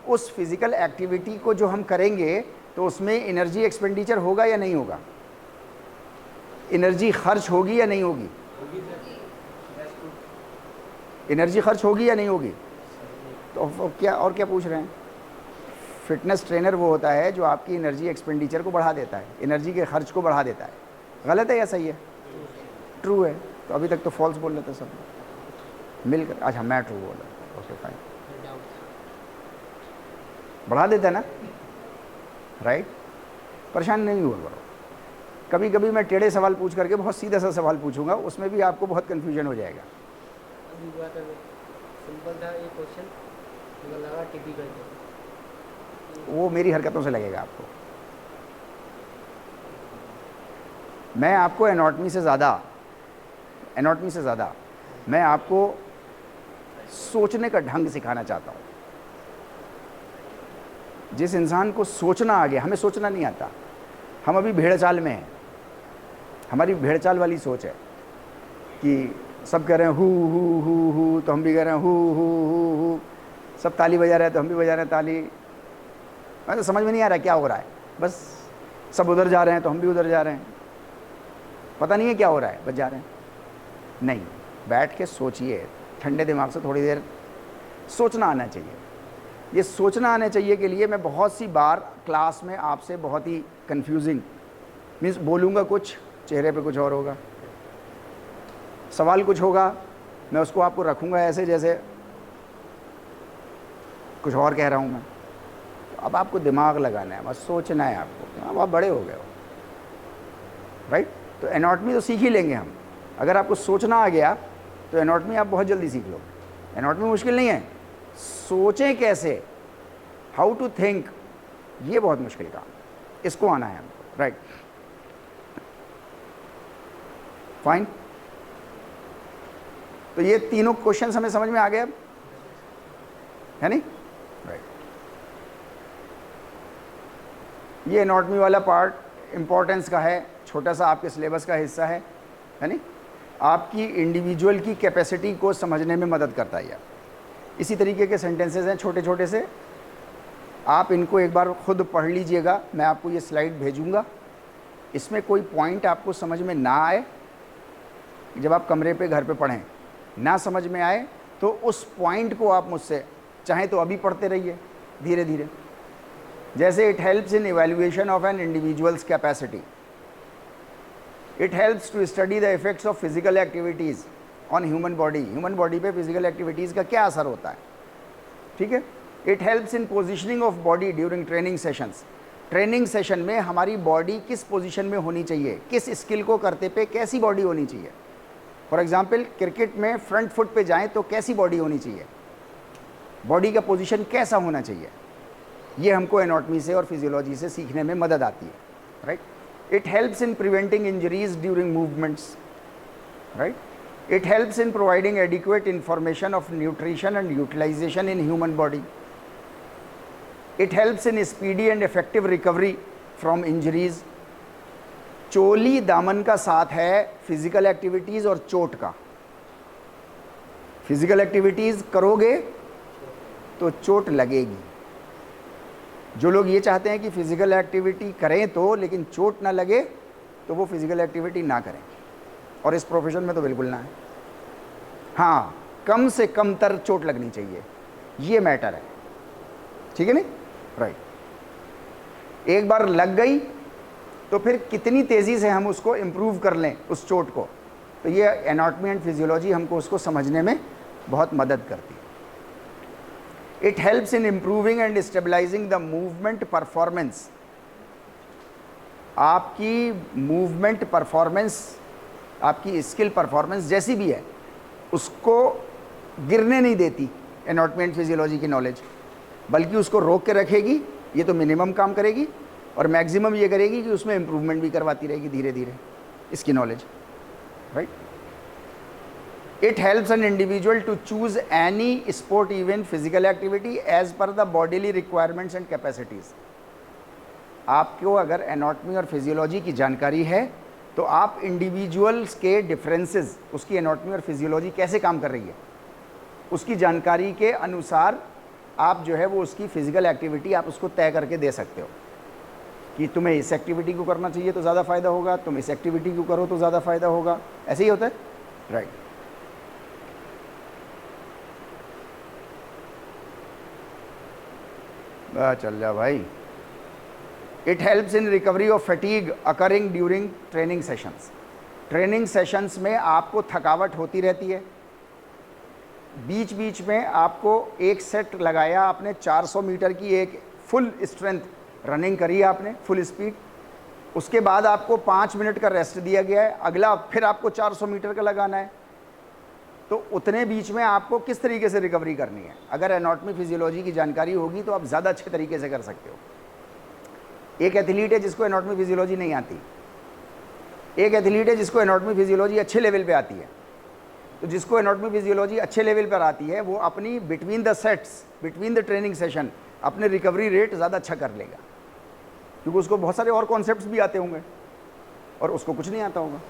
उस फिज़िकल एक्टिविटी को जो हम करेंगे तो उसमें एनर्जी एक्सपेंडिचर होगा या नहीं होगा? एनर्जी खर्च होगी या नहीं होगी? एनर्जी खर्च होगी या नहीं होगी? तो क्या और क्या पूछ रहे हैं? फिटनेस ट्रेनर वो होता है जो आपकी एनर्जी एक्सपेंडिचर को बढ़ा देता है, एनर्जी के खर्च को बढ़ा देता है। गलत है या सही है? ट्रू है। तो अभी तक तो फॉल्स बोल रहे थे सब मिलकर। अच्छा मैं ट्रू बोल रहा, ओके फाइन। बढ़ा देता है ना, राइट? परेशान नहीं हुआ करो। कभी कभी मैं टेढ़े सवाल पूछ करके बहुत सीधा सा सवाल पूछूंगा, उसमें भी आपको बहुत कन्फ्यूजन हो जाएगा। सिंपल था ये क्वेश्चन, मुझे लगा टिपिकल। वो मेरी हरकतों से लगेगा आपको। मैं आपको एनाटॉमी से ज़्यादा मैं आपको सोचने का ढंग सिखाना चाहता हूँ। जिस इंसान को सोचना आ गया, हमें सोचना नहीं आता, हम अभी भेड़ चाल में हैं। हमारी भेड़ चाल वाली सोच है कि सब कह रहे हैं हु तो हम भी कह रहे हैं हु। सब ताली बजा रहे हैं तो हम भी बजा रहे हैं ताली। तो समझ में नहीं आ रहा क्या हो रहा है, बस सब उधर जा रहे हैं तो हम भी उधर जा रहे हैं, पता नहीं है क्या हो रहा है, बस जा रहे हैं। नहीं, बैठ के सोचिए, ठंडे दिमाग से थोड़ी देर सोचना आना चाहिए। ये सोचना आने चाहिए के लिए मैं बहुत सी बार क्लास में आपसे बहुत ही कंफ्यूजिंग मीन्स बोलूँगा कुछ, चेहरे पे कुछ और होगा, सवाल कुछ होगा, मैं उसको आपको रखूँगा ऐसे जैसे कुछ और कह रहा हूँ मैं। अब आपको दिमाग लगाना है, बस सोचना है आपको। अब आप बड़े हो गए हो, राइट? तो एनाटॉमी तो सीख ही लेंगे हम। अगर आपको सोचना आ गया तो एनाटॉमी आप बहुत जल्दी सीख लो। एनाटॉमी मुश्किल नहीं है, सोचें कैसे, हाउ टू थिंक, ये बहुत मुश्किल काम, इसको आना है हमको, राइट? फाइन। तो ये तीनों क्वेश्चन हमें समझ में आ गए अब, है नहीं? राइट। ये एनाटॉमी वाला पार्ट इंपॉर्टेंस का है, छोटा सा आपके सिलेबस का हिस्सा है नहीं? आपकी इंडिविजुअल की कैपेसिटी को समझने में मदद करता है। इसी तरीके के सेंटेंसेस हैं छोटे छोटे से, आप इनको एक बार खुद पढ़ लीजिएगा, मैं आपको ये स्लाइड भेजूंगा। इसमें कोई पॉइंट आपको समझ में ना आए, जब आप कमरे पे घर पे पढ़ें ना समझ में आए तो उस पॉइंट को आप मुझसे चाहें तो अभी पढ़ते रहिए धीरे धीरे। जैसे it helps in evaluation of an individuals capacity, it helps to study the effects of physical activities on human body, human body पे फिजिकल एक्टिविटीज़ का क्या असर होता है, ठीक है। It helps in positioning of body during training sessions, training session में हमारी बॉडी किस पोजीशन में होनी चाहिए, किस स्किल को करते पे कैसी बॉडी होनी चाहिए। फॉर एग्जांपल क्रिकेट में फ्रंट फुट पे जाएं तो कैसी बॉडी होनी चाहिए, बॉडी का पोजीशन कैसा होना चाहिए, ये हमको एनाटॉमी से और फिजियोलॉजी से सीखने में मदद आती है, right. It helps in preventing injuries during movements, right. It helps in providing adequate information of nutrition and utilisation in human body. It helps in speedy and effective recovery from injuries. चोली दामन का साथ है physical activities और चोट का। Physical activities करोगे तो चोट लगेगी। जो लोग ये चाहते हैं कि फिजिकल एक्टिविटी करें तो लेकिन चोट ना लगे, तो वो फिजिकल एक्टिविटी ना करें, और इस प्रोफेशन में तो बिल्कुल ना है। हाँ, कम से कम तर चोट लगनी चाहिए, ये मैटर है, ठीक है नहीं, राइट। एक बार लग गई तो फिर कितनी तेज़ी से हम उसको इम्प्रूव कर लें उस चोट को, तो ये एनाटॉमी एंड फिजियोलॉजी हमको उसको समझने में बहुत मदद करती है। It helps in improving and stabilising the movement performance. आपकी मूवमेंट परफॉर्मेंस, आपकी स्किल परफॉर्मेंस जैसी भी है, उसको गिरने नहीं देती एनाटॉमी एंड फिजियोलॉजी की नॉलेज, बल्कि उसको रोक के रखेगी। ये तो मिनिमम काम करेगी और मैक्सिमम ये करेगी कि उसमें इम्प्रूवमेंट भी करवाती रहेगी धीरे धीरे इसकी knowledge, right. It helps an individual to choose any sport even physical activity as per the bodily requirements and capacities. आपको अगर एनाटॉमी और फिजियोलॉजी की जानकारी है तो आप इंडिविजुअल्स के डिफरेंसेस, उसकी एनाटॉमी और फिजियोलॉजी कैसे काम कर रही है, उसकी जानकारी के अनुसार आप जो है वो उसकी फिजिकल एक्टिविटी आप उसको तय करके दे सकते हो कि तुम्हें इस एक्टिविटी को करना चाहिए तो ज़्यादा फ़ायदा होगा, तुम इस एक्टिविटी को करो तो ज़्यादा फ़ायदा होगा। ऐसे ही होता है, राइट। चल जा भाई। It helps in recovery of fatigue occurring during training sessions. Training sessions में आपको थकावट होती रहती है, बीच बीच में आपको एक सेट लगाया आपने, 400 मीटर की एक फुल स्ट्रेंथ रनिंग करी आपने फुल स्पीड, उसके बाद आपको 5 मिनट का रेस्ट दिया गया है, अगला फिर आपको 400 मीटर का लगाना है। तो उतने बीच में आपको किस तरीके से रिकवरी करनी है, अगर एनाटॉमी फिजियोलॉजी की जानकारी होगी तो आप ज़्यादा अच्छे तरीके से कर सकते हो। एक एथलीट है जिसको एनाटॉमी फिजियोलॉजी नहीं आती, एक एथलीट है जिसको एनाटॉमी फिजियोलॉजी अच्छे लेवल पे आती है। तो जिसको एनाटॉमी फिजियोलॉजी अच्छे लेवल पर आती है वो अपनी between the sets, between the training session अपने रिकवरी रेट ज़्यादा अच्छा कर लेगा, क्योंकि उसको बहुत सारे और कॉन्सेप्ट्स भी आते होंगे और उसको कुछ नहीं आता होगा,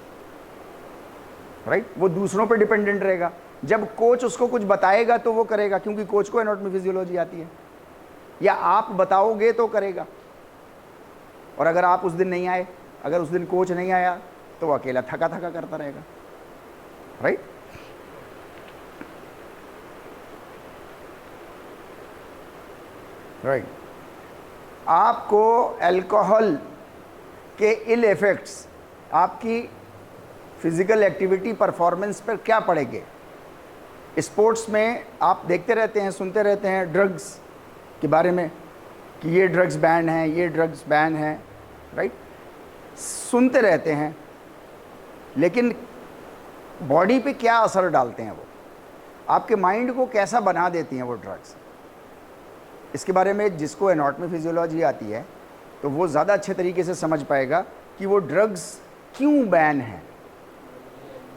राइट। वो दूसरों पे डिपेंडेंट रहेगा। जब कोच उसको कुछ बताएगा तो वो करेगा, क्योंकि कोच को एनाटॉमी फिजियोलॉजी आती है, या आप बताओगे तो करेगा। और अगर आप उस दिन नहीं आए, अगर उस दिन कोच नहीं आया, तो वो अकेला थका थका करता रहेगा, राइट। राइट। आपको अल्कोहल के इल इफेक्ट्स आपकी फिजिकल एक्टिविटी परफॉर्मेंस पर क्या पड़ेंगे। स्पोर्ट्स में आप देखते रहते हैं, सुनते रहते हैं ड्रग्स के बारे में कि ये ड्रग्स बैन हैं, ये ड्रग्स बैन हैं, राइट। सुनते रहते हैं, लेकिन बॉडी पे क्या असर डालते हैं वो, आपके माइंड को कैसा बना देती हैं वो ड्रग्स, इसके बारे में जिसको एनाटॉमी फिजियोलॉजी आती है तो वो ज़्यादा अच्छे तरीके से समझ पाएगा कि वो ड्रग्स क्यों बैन हैं,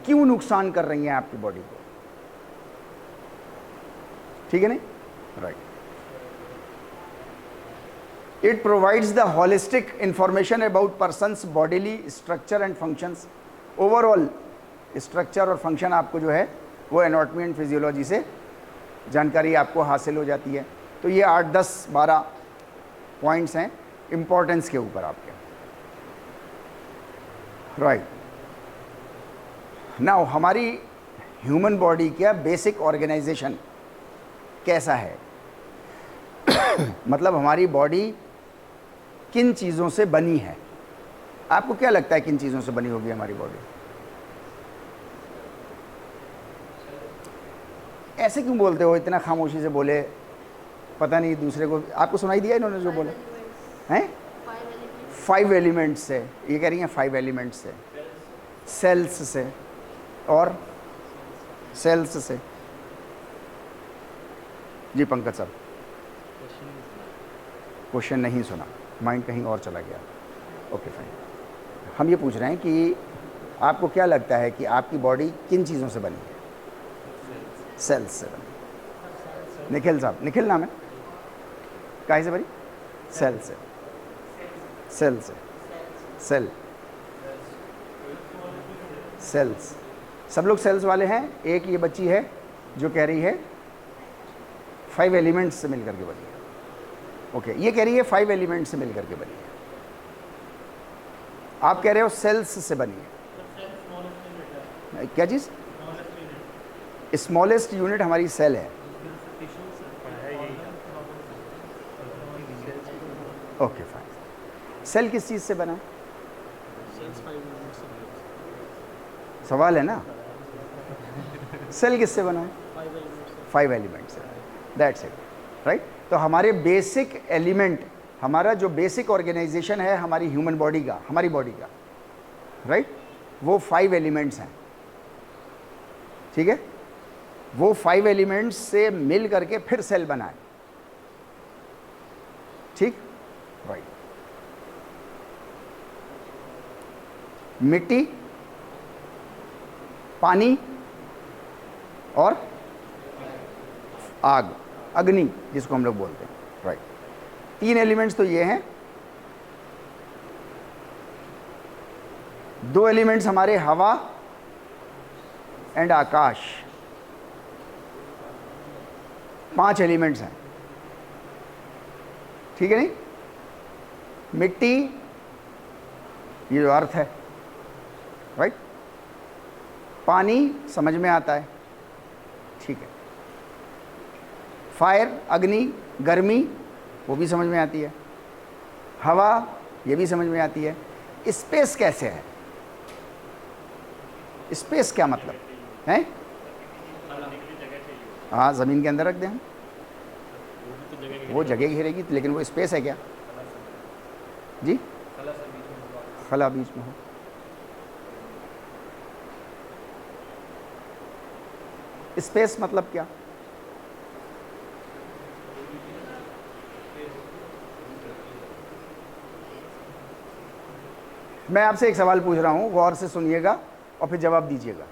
क्यों नुकसान कर रही हैं आपकी बॉडी को, ठीक है नहीं, right. It provides the holistic information about persons bodily structure and functions. Overall structure और फंक्शन आपको जो है वो एनाटॉमी एंड फिजियोलॉजी से जानकारी आपको हासिल हो जाती है। तो ये 8, 10, 12 पॉइंट्स हैं इम्पोर्टेंस के ऊपर आपके, राइट। नाउ हमारी ह्यूमन बॉडी का बेसिक ऑर्गेनाइजेशन कैसा है मतलब हमारी बॉडी किन चीज़ों से बनी है? आपको क्या लगता है किन चीज़ों से बनी होगी हमारी बॉडी? ऐसे क्यों बोलते हो, इतना खामोशी से बोले, पता नहीं दूसरे को आपको सुनाई दिया इन्होंने जो बोला हैं? 5 एलिमेंट्स से, ये कह रही हैं 5 एलिमेंट्स से, सेल्स से और सेल्स से। जी पंकज साहब, क्वेश्चन नहीं सुना, माइंड कहीं और चला गया। Okay fine. हम ये पूछ रहे हैं कि आपको क्या लगता है कि आपकी बॉडी किन चीज़ों से बनी है? सेल्स से बनी। निखिल साहब, निखिल नाम है, काहे से बनी? सेल से, सेल से, सेल, सेल्स। सब लोग सेल्स वाले हैं। एक ये बच्ची है जो कह रही है 5 एलिमेंट्स से मिलकर के बनी है। ओके, ये कह रही है 5 एलिमेंट्स से मिलकर के बनी है। आप कह रहे हो सेल्स से बनी है। क्या चीज़? स्मॉलेस्ट यूनिट हमारी सेल है। Okay fine. सेल किस चीज़ से बना है? सवाल है ना, सेल किससे बना है? 5 एलिमेंट से। That's it, right. तो हमारे बेसिक एलिमेंट, हमारा जो बेसिक ऑर्गेनाइजेशन है हमारी ह्यूमन बॉडी का, हमारी बॉडी का, राइट, वो 5 एलिमेंट्स हैं। ठीक है, वो 5 एलिमेंट्स से मिल करके फिर सेल बना है। ठीक, राइट। मिट्टी, पानी और आग, अग्नि जिसको हम लोग बोलते हैं, राइट। 3 एलिमेंट्स तो ये हैं। 2 एलिमेंट्स हमारे हवा एंड आकाश। 5 एलिमेंट्स हैं, ठीक है नहीं? मिट्टी, ये जो अर्थ है, राइट। पानी समझ में आता है, ठीक है। फायर, अग्नि, गर्मी, वो भी समझ में आती है। हवा, ये भी समझ में आती है। स्पेस कैसे है? स्पेस क्या मतलब है? हाँ, ज़मीन के अंदर रख दें हम, वो जगह घेरेगी, लेकिन वो स्पेस है क्या? जी, खला बीच में हो। स्पेस मतलब क्या? मैं आपसे एक सवाल पूछ रहा हूं, गौर से सुनिएगा और फिर जवाब दीजिएगा।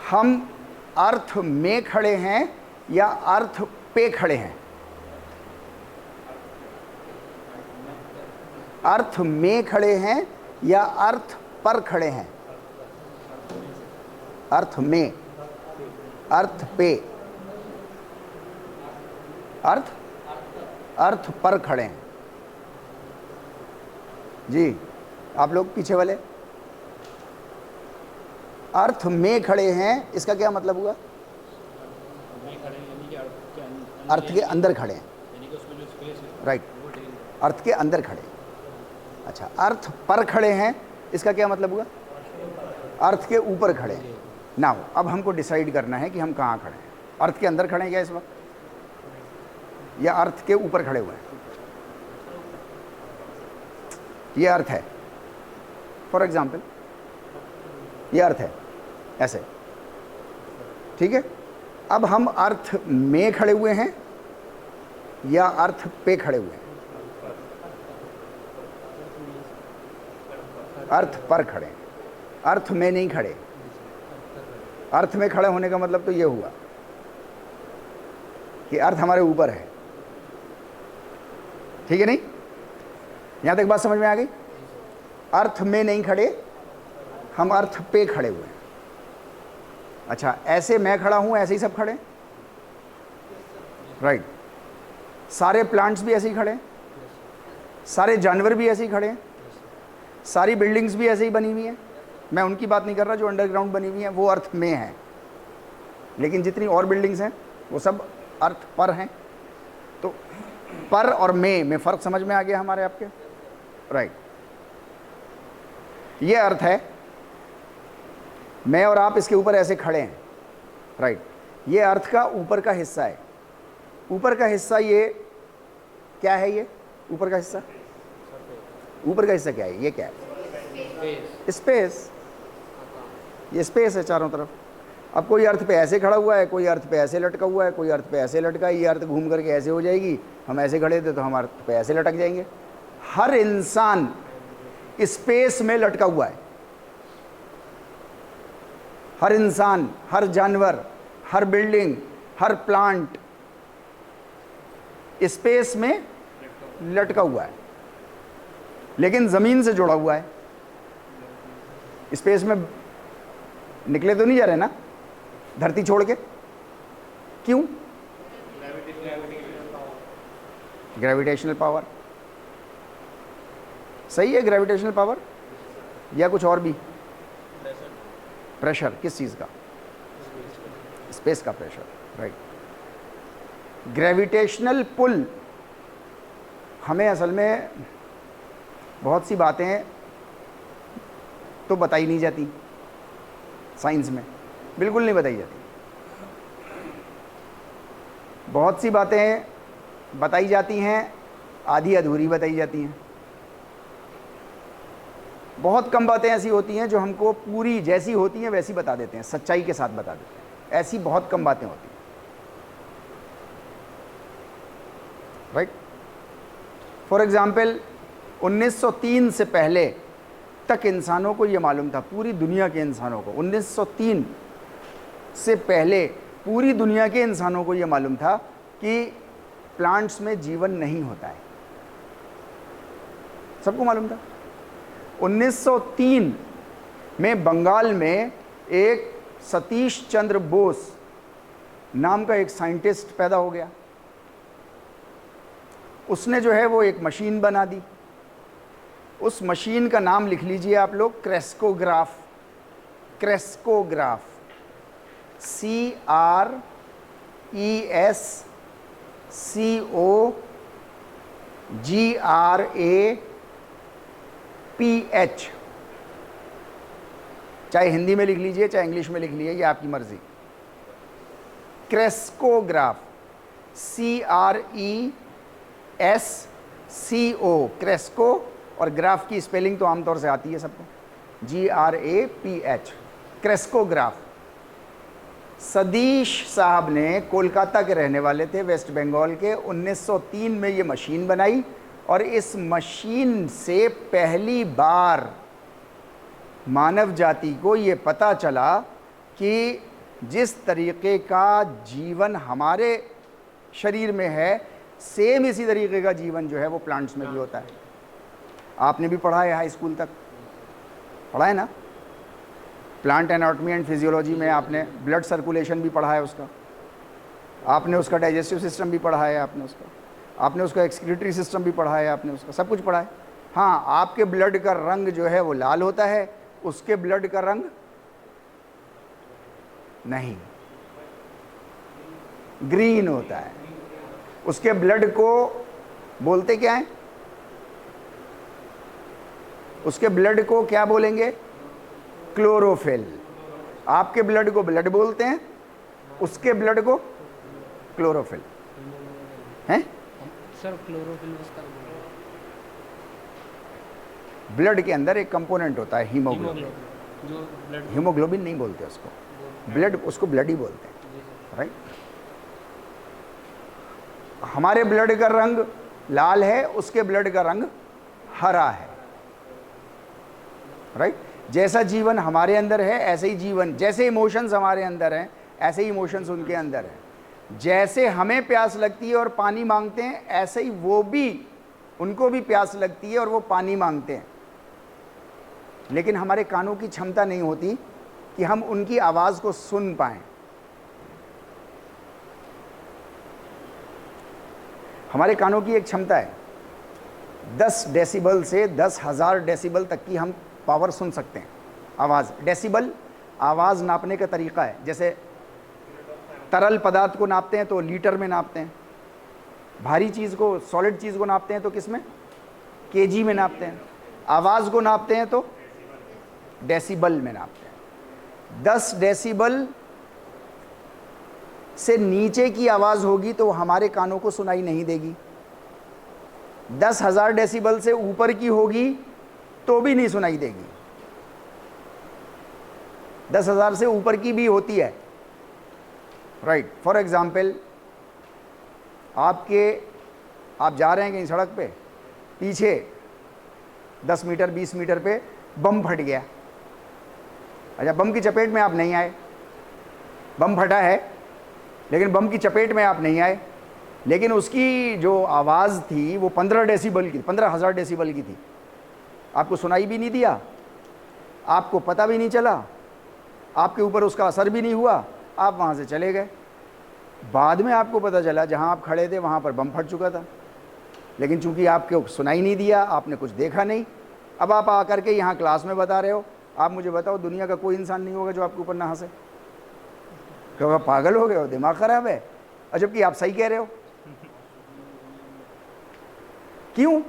हम अर्थ में खड़े हैं या अर्थ पे खड़े हैं? अर्थ में खड़े हैं या अर्थ पर खड़े हैं? अर्थ में, अर्थ पे, अर्थ पर खड़े हैं। जी, आप लोग पीछे वाले अर्थ में खड़े हैं, इसका क्या मतलब हुआ? अर्थ के अंदर खड़े हैं, राइट, अर्थ के अंदर खड़े हैं। अच्छा, अर्थ पर खड़े हैं, इसका क्या मतलब हुआ? अर्थ के ऊपर खड़े हैं। नाउ अब हमको डिसाइड करना है कि हम कहाँ खड़े हैं। अर्थ के अंदर खड़े हैं क्या इस वक्त, या अर्थ के ऊपर खड़े हुए हैं? ये अर्थ है, फॉर एग्जाम्पल ये अर्थ है, ऐसे, ठीक है। अब हम अर्थ में खड़े हुए हैं या अर्थ पे खड़े हुए हैं? अर्थ पर खड़े हैं, अर्थ में नहीं खड़े। अर्थ में खड़े होने का मतलब तो ये हुआ कि अर्थ हमारे ऊपर है, ठीक है नहीं? यहां तक बात समझ में आ गई? अर्थ में नहीं खड़े हम अर्थ पे खड़े हुए हैं। अच्छा, ऐसे मैं खड़ा हूं, ऐसे ही सब खड़े, राइट। सारे प्लांट्स भी ऐसे ही खड़े, सारे जानवर भी ऐसे ही खड़े हैं, सारी बिल्डिंग्स भी ऐसे ही बनी हुई हैं। मैं उनकी बात नहीं कर रहा जो अंडरग्राउंड बनी हुई हैं, वो अर्थ में है। लेकिन जितनी और बिल्डिंग्स हैं वो सब अर्थ पर हैं। तो पर और में फ़र्क समझ में आ गया हमारे आपके, राइट। ये अर्थ है, मैं और आप इसके ऊपर ऐसे खड़े हैं, राइट। ये अर्थ का ऊपर का हिस्सा है। ऊपर का हिस्सा ये क्या है? ये ऊपर का हिस्सा, ऊपर का हिस्सा क्या है? ये क्या है? स्पेस। ये स्पेस है चारों तरफ। अब कोई अर्थ पे ऐसे खड़ा हुआ है, कोई अर्थ पे ऐसे लटका हुआ है, कोई अर्थ पे ऐसे लटका है। ये अर्थ घूम करके ऐसे हो जाएगी, हम ऐसे खड़े थे तो हम अर्थ पे ऐसे लटक जाएंगे। हर इंसान स्पेस में लटका हुआ है। हर इंसान, हर जानवर, हर बिल्डिंग, हर प्लांट स्पेस में लटका हुआ है, लेकिन ज़मीन से जुड़ा हुआ है। स्पेस में निकले तो नहीं जा रहे ना धरती छोड़ के? क्यों? Gravitational power. सही है, ग्रेविटेशनल पावर या कुछ और भी? प्रेशर। किस चीज़ का? स्पेस का प्रेशर, राइट। ग्रेविटेशनल पुल हमें असल में बहुत सी बातें तो बताई नहीं जाती, साइंस में बिल्कुल नहीं बताई जाती। बहुत सी बातें बताई जाती हैं, आधी अधूरी बताई जाती हैं। बहुत कम बातें ऐसी होती हैं जो हमको पूरी जैसी होती हैं वैसी बता देते हैं, सच्चाई के साथ बता देते हैं। ऐसी बहुत कम बातें होती हैं, राइट। फॉर एग्जाम्पल 1903 से पहले तक इंसानों को ये मालूम था, पूरी दुनिया के इंसानों को 1903 से पहले पूरी दुनिया के इंसानों को ये मालूम था कि प्लांट्स में जीवन नहीं होता है। सबको मालूम था। 1903 में बंगाल में एक सतीश चंद्र बोस नाम का एक साइंटिस्ट पैदा हो गया। उसने जो है वो एक मशीन बना दी। उस मशीन का नाम लिख लीजिए आप लोग, क्रेस्कोग्राफ। Crescograph, CRESCOGRAPH। चाहे हिंदी में लिख लीजिए चाहे इंग्लिश में लिख लीजिए, ये आपकी मर्जी। क्रेस्कोग्राफ, CRESCO, क्रेस्को, और ग्राफ की स्पेलिंग तो आमतौर से आती है सबको, GRAPH, क्रेस्कोग्राफ। सतीश साहब ने, कोलकाता के रहने वाले थे, वेस्ट बंगाल के, 1903 में ये मशीन बनाई। और इस मशीन से पहली बार मानव जाति को ये पता चला कि जिस तरीके का जीवन हमारे शरीर में है, सेम इसी तरीके का जीवन जो है वो प्लांट्स में भी होता है। आपने भी पढ़ा है, हाई स्कूल तक पढ़ा है ना। प्लांट एनाटॉमी एंड फिजियोलॉजी में आपने ब्लड सर्कुलेशन भी पढ़ा है उसका, आपने उसका डाइजेस्टिव सिस्टम भी पढ़ा है, आपने उसका एक्सक्रीटरी सिस्टम भी पढ़ा है, आपने उसका सब कुछ पढ़ा है। हाँ, आपके ब्लड का रंग जो है वो लाल होता है, उसके ब्लड का रंग नहीं, ग्रीन होता है। उसके ब्लड को बोलते क्या है? उसके ब्लड को क्या बोलेंगे? क्लोरोफिल। आपके ब्लड को ब्लड बोलते हैं, उसके ब्लड को क्लोरोफिल हैं। सर क्लोरोफिल उसका ब्लड के अंदर एक कंपोनेंट होता है हीमोग्लोबिन। जो ब्लड, हीमोग्लोबिन नहीं बोलते उसको, ब्लड, उसको ब्लड ही बोलते हैं, राइट। हमारे ब्लड का रंग लाल है, उसके ब्लड का रंग हरा है, राइट। जैसा जीवन हमारे अंदर है ऐसे ही जीवन, जैसे इमोशंस हमारे अंदर हैं ऐसे ही इमोशंस उनके अंदर हैं। जैसे हमें प्यास लगती है और पानी मांगते हैं, ऐसे ही वो भी, उनको भी प्यास लगती है और वो पानी मांगते हैं। लेकिन हमारे कानों की क्षमता नहीं होती कि हम उनकी आवाज़ को सुन पाएं। हमारे कानों की एक क्षमता है, 10 डेसिबल से 10,000 डेसिबल तक की हम पावर सुन सकते हैं आवाज़। डेसिबल आवाज़ नापने का तरीका है। जैसे तरल पदार्थ को नापते हैं तो लीटर में नापते हैं, भारी चीज़ को, सॉलिड चीज़ को नापते हैं तो किस में, केजी में नापते हैं। आवाज़ को नापते हैं तो डेसिबल में नापते हैं। 10 डेसिबल से नीचे की आवाज़ होगी तो हमारे कानों को सुनाई नहीं देगी। 10,000 डेसिबल से ऊपर की होगी तो भी नहीं सुनाई देगी। 10,000 से ऊपर की भी होती है, राइट। फॉर एग्जाम्पल, आप जा रहे हैं कहीं सड़क पे, पीछे 10 मीटर 20 मीटर पे बम फट गया। अच्छा, बम की चपेट में आप नहीं आए, बम फटा है लेकिन बम की चपेट में आप नहीं आए, लेकिन उसकी जो आवाज़ थी वो 15 डेसिबल की, 15,000 डेसिबल की थी। आपको सुनाई भी नहीं दिया, आपको पता भी नहीं चला, आपके ऊपर उसका असर भी नहीं हुआ, आप वहाँ से चले गए। बाद में आपको पता चला जहाँ आप खड़े थे वहाँ पर बम फट चुका था, लेकिन चूंकि आपको सुनाई नहीं दिया, आपने कुछ देखा नहीं। अब आप आकर के यहाँ क्लास में बता रहे हो। आप मुझे बताओ, दुनिया का कोई इंसान नहीं होगा जो आपके ऊपर ना हंसे, क्योंकि पागल हो गए हो, दिमाग खराब है, और जबकि आप सही कह रहे हो। क्यों?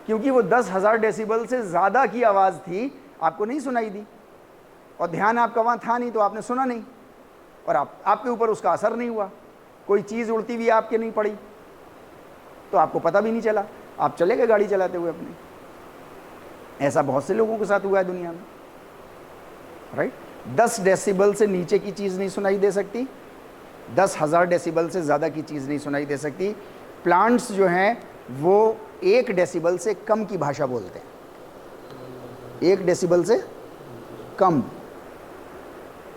क्योंकि वो 10,000 डेसिबल से ज़्यादा की आवाज़ थी, आपको नहीं सुनाई दी, और ध्यान आपका वहाँ था नहीं तो आपने सुना नहीं, और आपके ऊपर उसका असर नहीं हुआ। कोई चीज़ उड़ती हुई आपके नहीं पड़ी तो आपको पता भी नहीं चला, आप चले गए गाड़ी चलाते हुए अपनी। ऐसा बहुत से लोगों के साथ हुआ है दुनिया में, राइट। 10 डेसिबल से नीचे की चीज़ नहीं सुनाई दे सकती, 10,000 डेसिबल से ज़्यादा की चीज़ नहीं सुनाई दे सकती। प्लांट्स जो हैं वो 1 डेसिबल से कम की भाषा बोलते हैं, 1 डेसिबल से कम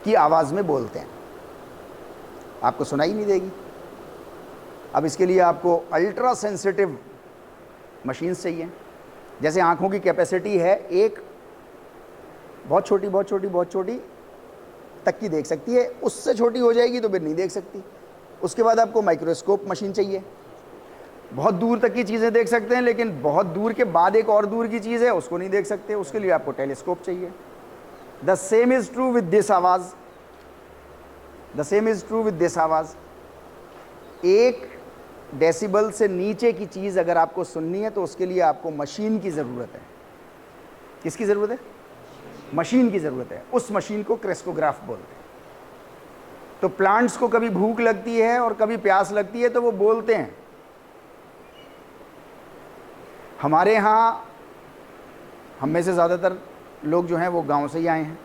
की आवाज़ में बोलते हैं, आपको सुनाई नहीं देगी। अब इसके लिए आपको अल्ट्रा सेंसिटिव मशीन्स चाहिए। जैसे आँखों की कैपेसिटी है, एक बहुत छोटी बहुत छोटी बहुत छोटी तक की देख सकती है, उससे छोटी हो जाएगी तो फिर नहीं देख सकती। उसके बाद आपको माइक्रोस्कोप मशीन चाहिए, बहुत दूर तक की चीज़ें देख सकते हैं, लेकिन बहुत दूर के बाद एक और दूर की चीज़ है उसको नहीं देख सकते, उसके लिए आपको टेलीस्कोप चाहिए। The same is true with this आवाज़, the same is true with this आवाज़। 1 डेसिबल से नीचे की चीज़ अगर आपको सुननी है तो उसके लिए आपको मशीन की ज़रूरत है। किसकी ज़रूरत है? मशीन की ज़रूरत है। उस मशीन को क्रेस्कोग्राफ बोलते हैं। तो प्लांट्स को कभी भूख लगती है और कभी प्यास लगती है तो वो बोलते हैं। हमारे यहाँ, हम में से ज़्यादातर लोग जो हैं वो गांव से ही आए हैं,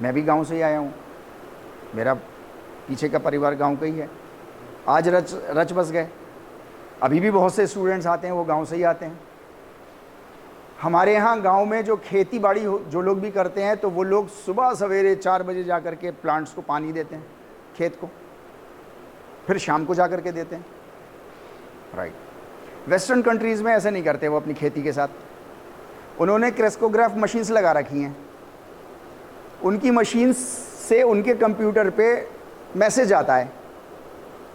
मैं भी गांव से ही आया हूँ, मेरा पीछे का परिवार गांव का ही है। आज रच बस गए, अभी भी बहुत से स्टूडेंट्स आते हैं वो गांव से ही आते हैं। हमारे यहाँ गांव में जो खेती बाड़ी जो लोग भी करते हैं तो वो लोग सुबह सवेरे 4 बजे जा कर के प्लांट्स को पानी देते हैं, खेत को, फिर शाम को जा कर के देते हैं, राइट। वेस्टर्न कंट्रीज़ में ऐसे नहीं करते वो अपनी खेती के साथ। उन्होंने क्रेस्कोग्राफ मशीन्स लगा रखी हैं, उनकी मशीन्स से उनके कंप्यूटर पे मैसेज आता है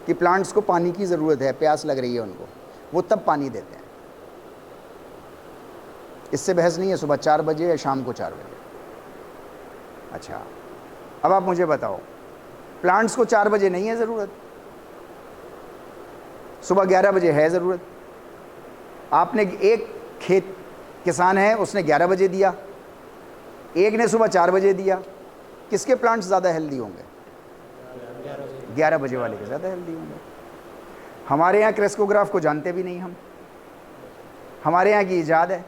कि प्लांट्स को पानी की ज़रूरत है, प्यास लग रही है उनको, वो तब पानी देते हैं। इससे बहस नहीं है, सुबह 4 बजे या शाम को 4 बजे। अच्छा, अब आप मुझे बताओ, प्लांट्स को 4 बजे नहीं है ज़रूरत, सुबह 11 बजे है ज़रूरत। आपने एक खेत किसान है, उसने 11 बजे दिया, एक ने सुबह 4 बजे दिया, किसके प्लांट्स ज़्यादा हेल्दी होंगे? 11 बजे वाले के ज़्यादा हेल्दी होंगे। हमारे यहाँ क्रेस्कोग्राफ को जानते भी नहीं हम, हमारे यहाँ की ईजाद है।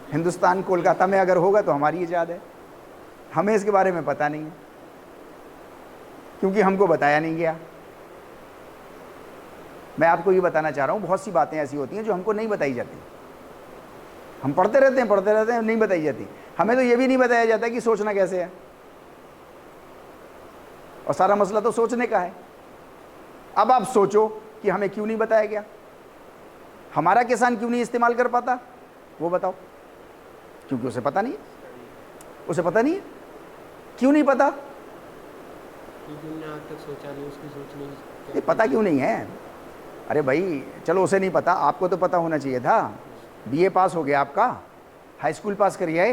हिंदुस्तान कोलकाता में अगर होगा तो हमारी ईजाद है, हमें इसके बारे में पता नहीं है क्योंकि हमको बताया नहीं गया। मैं आपको ये बताना चाह रहा हूँ, बहुत सी बातें ऐसी होती हैं जो हमको नहीं बताई जाती। हम पढ़ते रहते हैं, नहीं बताई जाती। हमें तो ये भी नहीं बताया जाता कि सोचना कैसे है, और सारा मसला तो सोचने का है। अब आप सोचो कि हमें क्यों नहीं बताया गया, हमारा किसान क्यों नहीं इस्तेमाल कर पाता, वो बताओ। क्योंकि उसे पता नहीं है, उसे पता नहीं है। क्यों नहीं पता? क्योंकि उन्होंने आज तक सोचा नहीं, उसकी सोच नहीं। ये पता क्यों नहीं है? अरे भाई चलो, उसे नहीं पता, आपको तो पता होना चाहिए था। बीए पास हो गया आपका, हाई स्कूल पास करिए।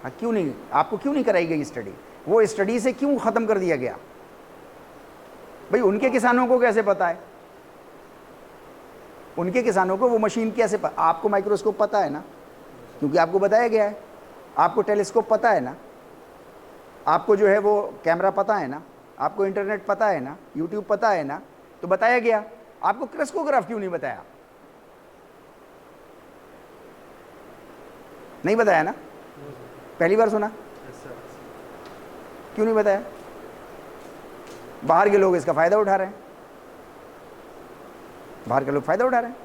हाँ, क्यों नहीं, आपको क्यों नहीं कराई गई स्टडी? वो स्टडी से क्यों ख़त्म कर दिया गया? भाई उनके किसानों को कैसे पता है? उनके किसानों को वो मशीन कैसे आपको माइक्रोस्कोप पता है ना, क्योंकि आपको बताया गया है। आपको टेलीस्कोप पता है ना, आपको जो है वो कैमरा पता है ना, आपको इंटरनेट पता है ना, यूट्यूब पता है ना, तो बताया गया। आपको क्रेस्कोग्राफ क्यों नहीं बताया? नहीं बताया ना? पहली बार सुना? क्यों नहीं बताया? बाहर के लोग इसका फायदा उठा रहे हैं, बाहर के लोग फायदा उठा रहे हैं।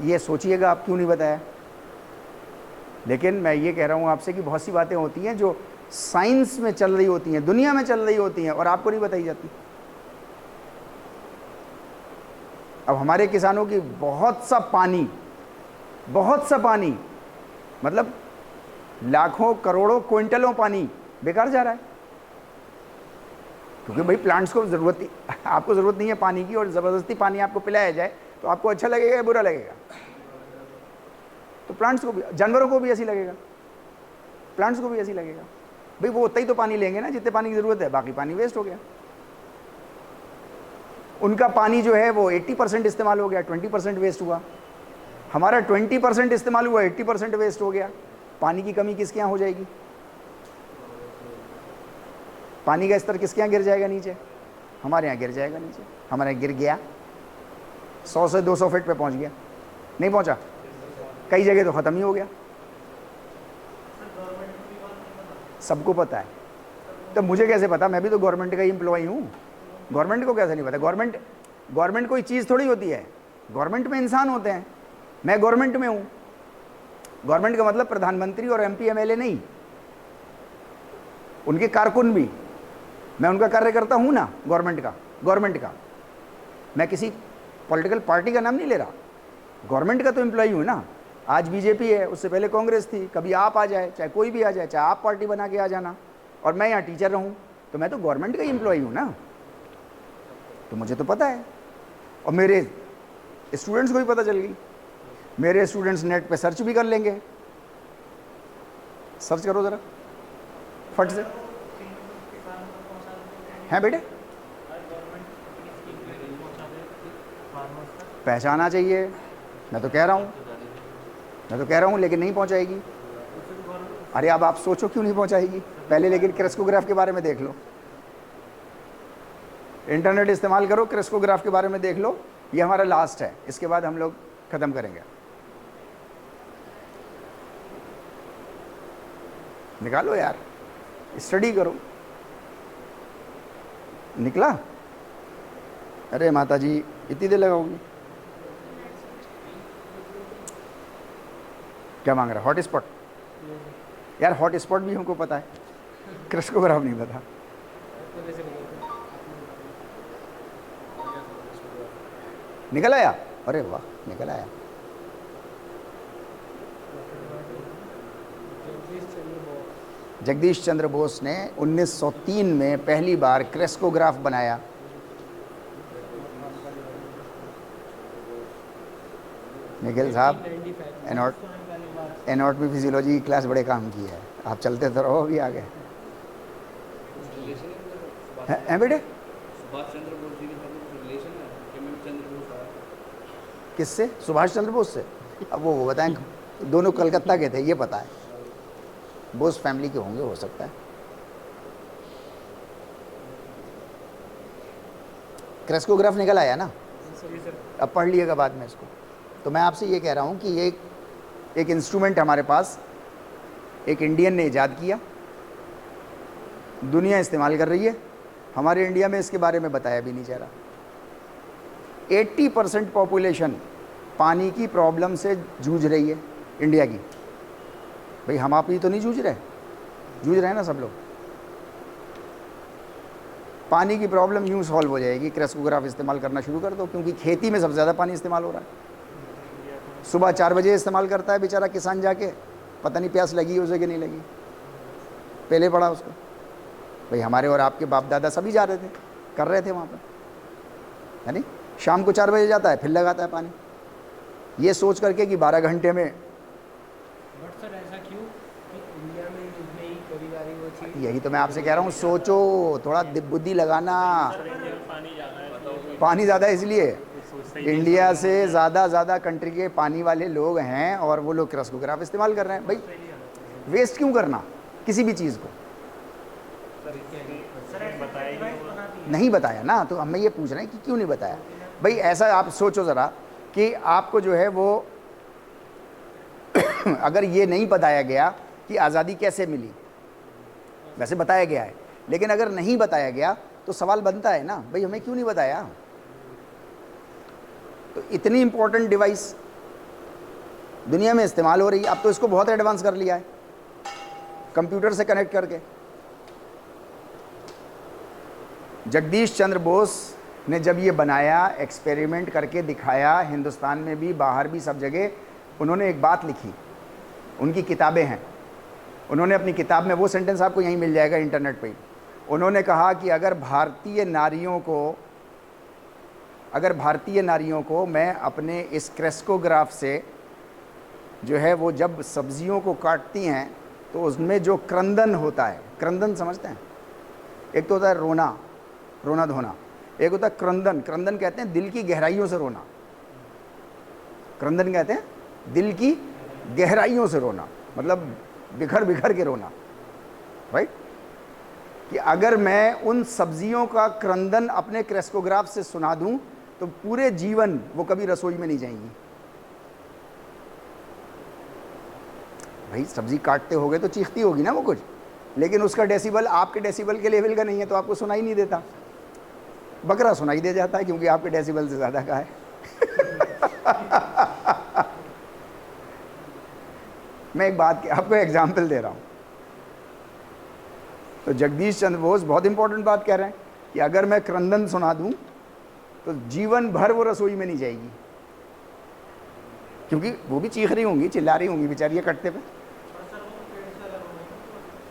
ये सोचिएगा आप क्यों नहीं बताया। लेकिन मैं ये कह रहा हूं आपसे कि बहुत सी बातें होती हैं जो साइंस में चल रही होती हैं, दुनिया में चल रही होती हैं, और आपको नहीं बताई जाती। अब हमारे किसानों की बहुत सा पानी, मतलब लाखों करोड़ों क्विंटलों पानी बेकार जा रहा है, क्योंकि भाई प्लांट्स को आपको ज़रूरत नहीं है पानी की, और ज़बरदस्ती पानी आपको पिलाया जाए तो आपको अच्छा लगेगा या बुरा लगेगा? तो प्लांट्स को भी, जानवरों को भी ऐसी लगेगा, प्लांट्स को भी ऐसी लगेगा। भाई वो उतना ही तो पानी लेंगे ना जितने पानी की ज़रूरत है, बाकी पानी वेस्ट हो गया। उनका पानी जो है वो 80% इस्तेमाल हो गया, 20% वेस्ट हुआ। हमारा 20% इस्तेमाल हुआ, 80% वेस्ट हो गया। पानी की कमी किसके यहाँ हो जाएगी? पानी का स्तर किसके यहाँ गिर जाएगा? नीचे। हमारे यहाँ गिर जाएगा नीचे। हमारे यहाँ गिर गया, 100 से 200 फीट पे पहुँच गया, नहीं पहुँचा, कई जगह तो ख़त्म ही हो गया। सबको पता है, तो मुझे कैसे पता? मैं भी तो गवर्नमेंट का ही एम्प्लॉई हूँ। गवर्नमेंट को कैसे नहीं पता? गवर्नमेंट कोई चीज़ थोड़ी होती है, गवर्नमेंट में इंसान होते हैं। मैं गवर्नमेंट में हूँ। गवर्नमेंट का मतलब प्रधानमंत्री और एमपी एमएलए नहीं, उनके कारकुन भी। मैं उनका कार्यकर्ता हूँ ना, गवर्नमेंट का। मैं किसी पॉलिटिकल पार्टी का नाम नहीं ले रहा, गवर्नमेंट का तो एम्प्लॉई हूँ ना। आज बीजेपी है, उससे पहले कांग्रेस थी, कभी आप आ जाए, चाहे कोई भी आ जाए, चाहे आप पार्टी बना के आ जाना, और मैं यहाँ टीचर रहूँ, तो मैं तो गवर्नमेंट का ही एम्प्लॉई हूँ ना, तो मुझे तो पता है। और मेरे स्टूडेंट्स को भी पता चल गई। मेरे स्टूडेंट्स नेट पे सर्च भी कर लेंगे। सर्च करो ज़रा फट से। हैं बेटे, पहचाना चाहिए। मैं तो कह रहा हूँ, लेकिन नहीं पहुँचाएगी। अरे अब आप सोचो क्यों नहीं पहुँचाएगी पहले, लेकिन क्रेस्कोग्राफ के बारे में देख लो, इंटरनेट इस्तेमाल करो, क्रेस्कोग्राफ के बारे में देख लो। ये हमारा लास्ट है, इसके बाद हम लोग ख़त्म करेंगे। निकालो यार, स्टडी करो। निकला? अरे माता जी इतनी देर लगाओगी? क्या मांग रहा है? Hot spot? यार हॉट स्पॉट भी हमको पता है, क्रेस्कोग्राफ नहीं पता। निकल आया? अरे वाह, निकल आया। जगदीश चंद्र बोस ने 1903 में पहली बार क्रेस्कोग्राफ बनाया। निखिल साहब, एनाटॉमी फिजियोलॉजी की क्लास बड़े काम की है, आप चलते तो रहो, अभी आगे हैं बेटे। किससे? सुभाष चंद्र बोस से? अब वो बताएं, दोनों कलकत्ता के थे, ये पता है। बोस फैमिली के होंगे, हो सकता है। क्रेस्कोग्राफ निकल आया ना? अब पढ़ लिएगा बाद में इसको। तो मैं आपसे ये कह रहा हूँ कि ये एक इंस्ट्रूमेंट हमारे पास एक इंडियन ने ईजाद किया, दुनिया इस्तेमाल कर रही है, हमारे इंडिया में इसके बारे में बताया भी नहीं जा रहा। 80% पॉपुलेशन पानी की प्रॉब्लम से जूझ रही है इंडिया की। भाई हम आप ही तो नहीं जूझ रहे हैं ना सब लोग। पानी की प्रॉब्लम यूँ सॉल्व हो जाएगी, क्रेस्कोग्राफ इस्तेमाल करना शुरू कर दो, क्योंकि खेती में सबसे ज़्यादा पानी इस्तेमाल हो रहा है। सुबह 4 बजे इस्तेमाल करता है बेचारा किसान जाके, पता नहीं प्यास लगी उसे कि नहीं लगी, पहले पड़ा उसको। भाई हमारे और आपके बाप दादा सभी जा रहे थे, कर रहे थे वहाँ पर, है नहीं। शाम को 4 बजे जाता है, फिर लगाता है पानी, ये सोच करके कि 12 घंटे में। बट सर ऐसा क्यों कि इंडिया में जितने ही परिवार वो चीज़, यही तो मैं आपसे कह रहा हूँ, सोचो थोड़ा बुद्धि लगाना। पानी ज़्यादा इसलिए इंडिया से ज़्यादा कंट्री के पानी वाले लोग हैं और वो लोग क्रेस्कोग्राफ इस्तेमाल कर रहे हैं। भाई वेस्ट क्यों करना किसी भी चीज़ को? नहीं बताया ना, तो हमें ये पूछ रहे हैं कि क्यों नहीं बताया। भाई ऐसा आप सोचो ज़रा कि आपको जो है वो अगर ये नहीं बताया गया कि आज़ादी कैसे मिली, वैसे बताया गया है, लेकिन अगर नहीं बताया गया तो सवाल बनता है ना, भाई हमें क्यों नहीं बताया। तो इतनी इंपॉर्टेंट डिवाइस दुनिया में इस्तेमाल हो रही है, अब तो इसको बहुत एडवांस कर लिया है कंप्यूटर से कनेक्ट करके। जगदीश चंद्र बोस ने जब ये बनाया, एक्सपेरिमेंट करके दिखाया, हिंदुस्तान में भी बाहर भी सब जगह, उन्होंने एक बात लिखी, उनकी किताबें हैं, उन्होंने अपनी किताब में, वो सेंटेंस आपको यहीं मिल जाएगा इंटरनेट पे ही, उन्होंने कहा कि अगर भारतीय नारियों को मैं अपने इस क्रेस्कोग्राफ से जो है वो जब सब्जियों को काटती हैं तो उसमें जो क्रंदन होता है, क्रंदन समझते हैं, एक तो होता है रोना धोना, एक होता है क्रंदन। क्रंदन कहते हैं दिल की गहराइयों से रोना, क्रंदन कहते हैं दिल की गहराइयों से रोना, मतलब बिखर बिखर के रोना, राइट। कि अगर मैं उन सब्जियों का क्रंदन अपने क्रेस्कोग्राफ से सुना दूं तो पूरे जीवन वो कभी रसोई में नहीं जाएंगी। भाई सब्जी काटते होगे तो चीखती होगी ना वो कुछ, लेकिन उसका डेसिबल आपके डेसिबल के लेवल का नहीं है, तो आपको सुनाई नहीं देता। बकरा सुनाई दे जाता है क्योंकि आपके डेसिबल से ज़्यादा का है। मैं एक बात आपको एग्जाम्पल दे रहा हूँ। तो जगदीश चंद्र बोस बहुत इंपॉर्टेंट बात कह रहे हैं कि अगर मैं क्रंदन सुना दूं तो जीवन भर वो रसोई में नहीं जाएगी, क्योंकि वो भी चीख रही होंगी, चिल्ला रही होंगी बेचारी कटते पे।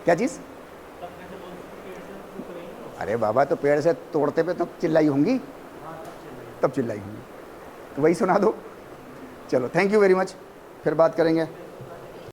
क्या चीज़? अरे बाबा, तो पेड़ से तोड़ते पे तो चिल्लाई होंगी, तब चिल्लाई होंगी, तो वही सुना दो। चलो, थैंक यू वेरी मच, फिर बात करेंगे।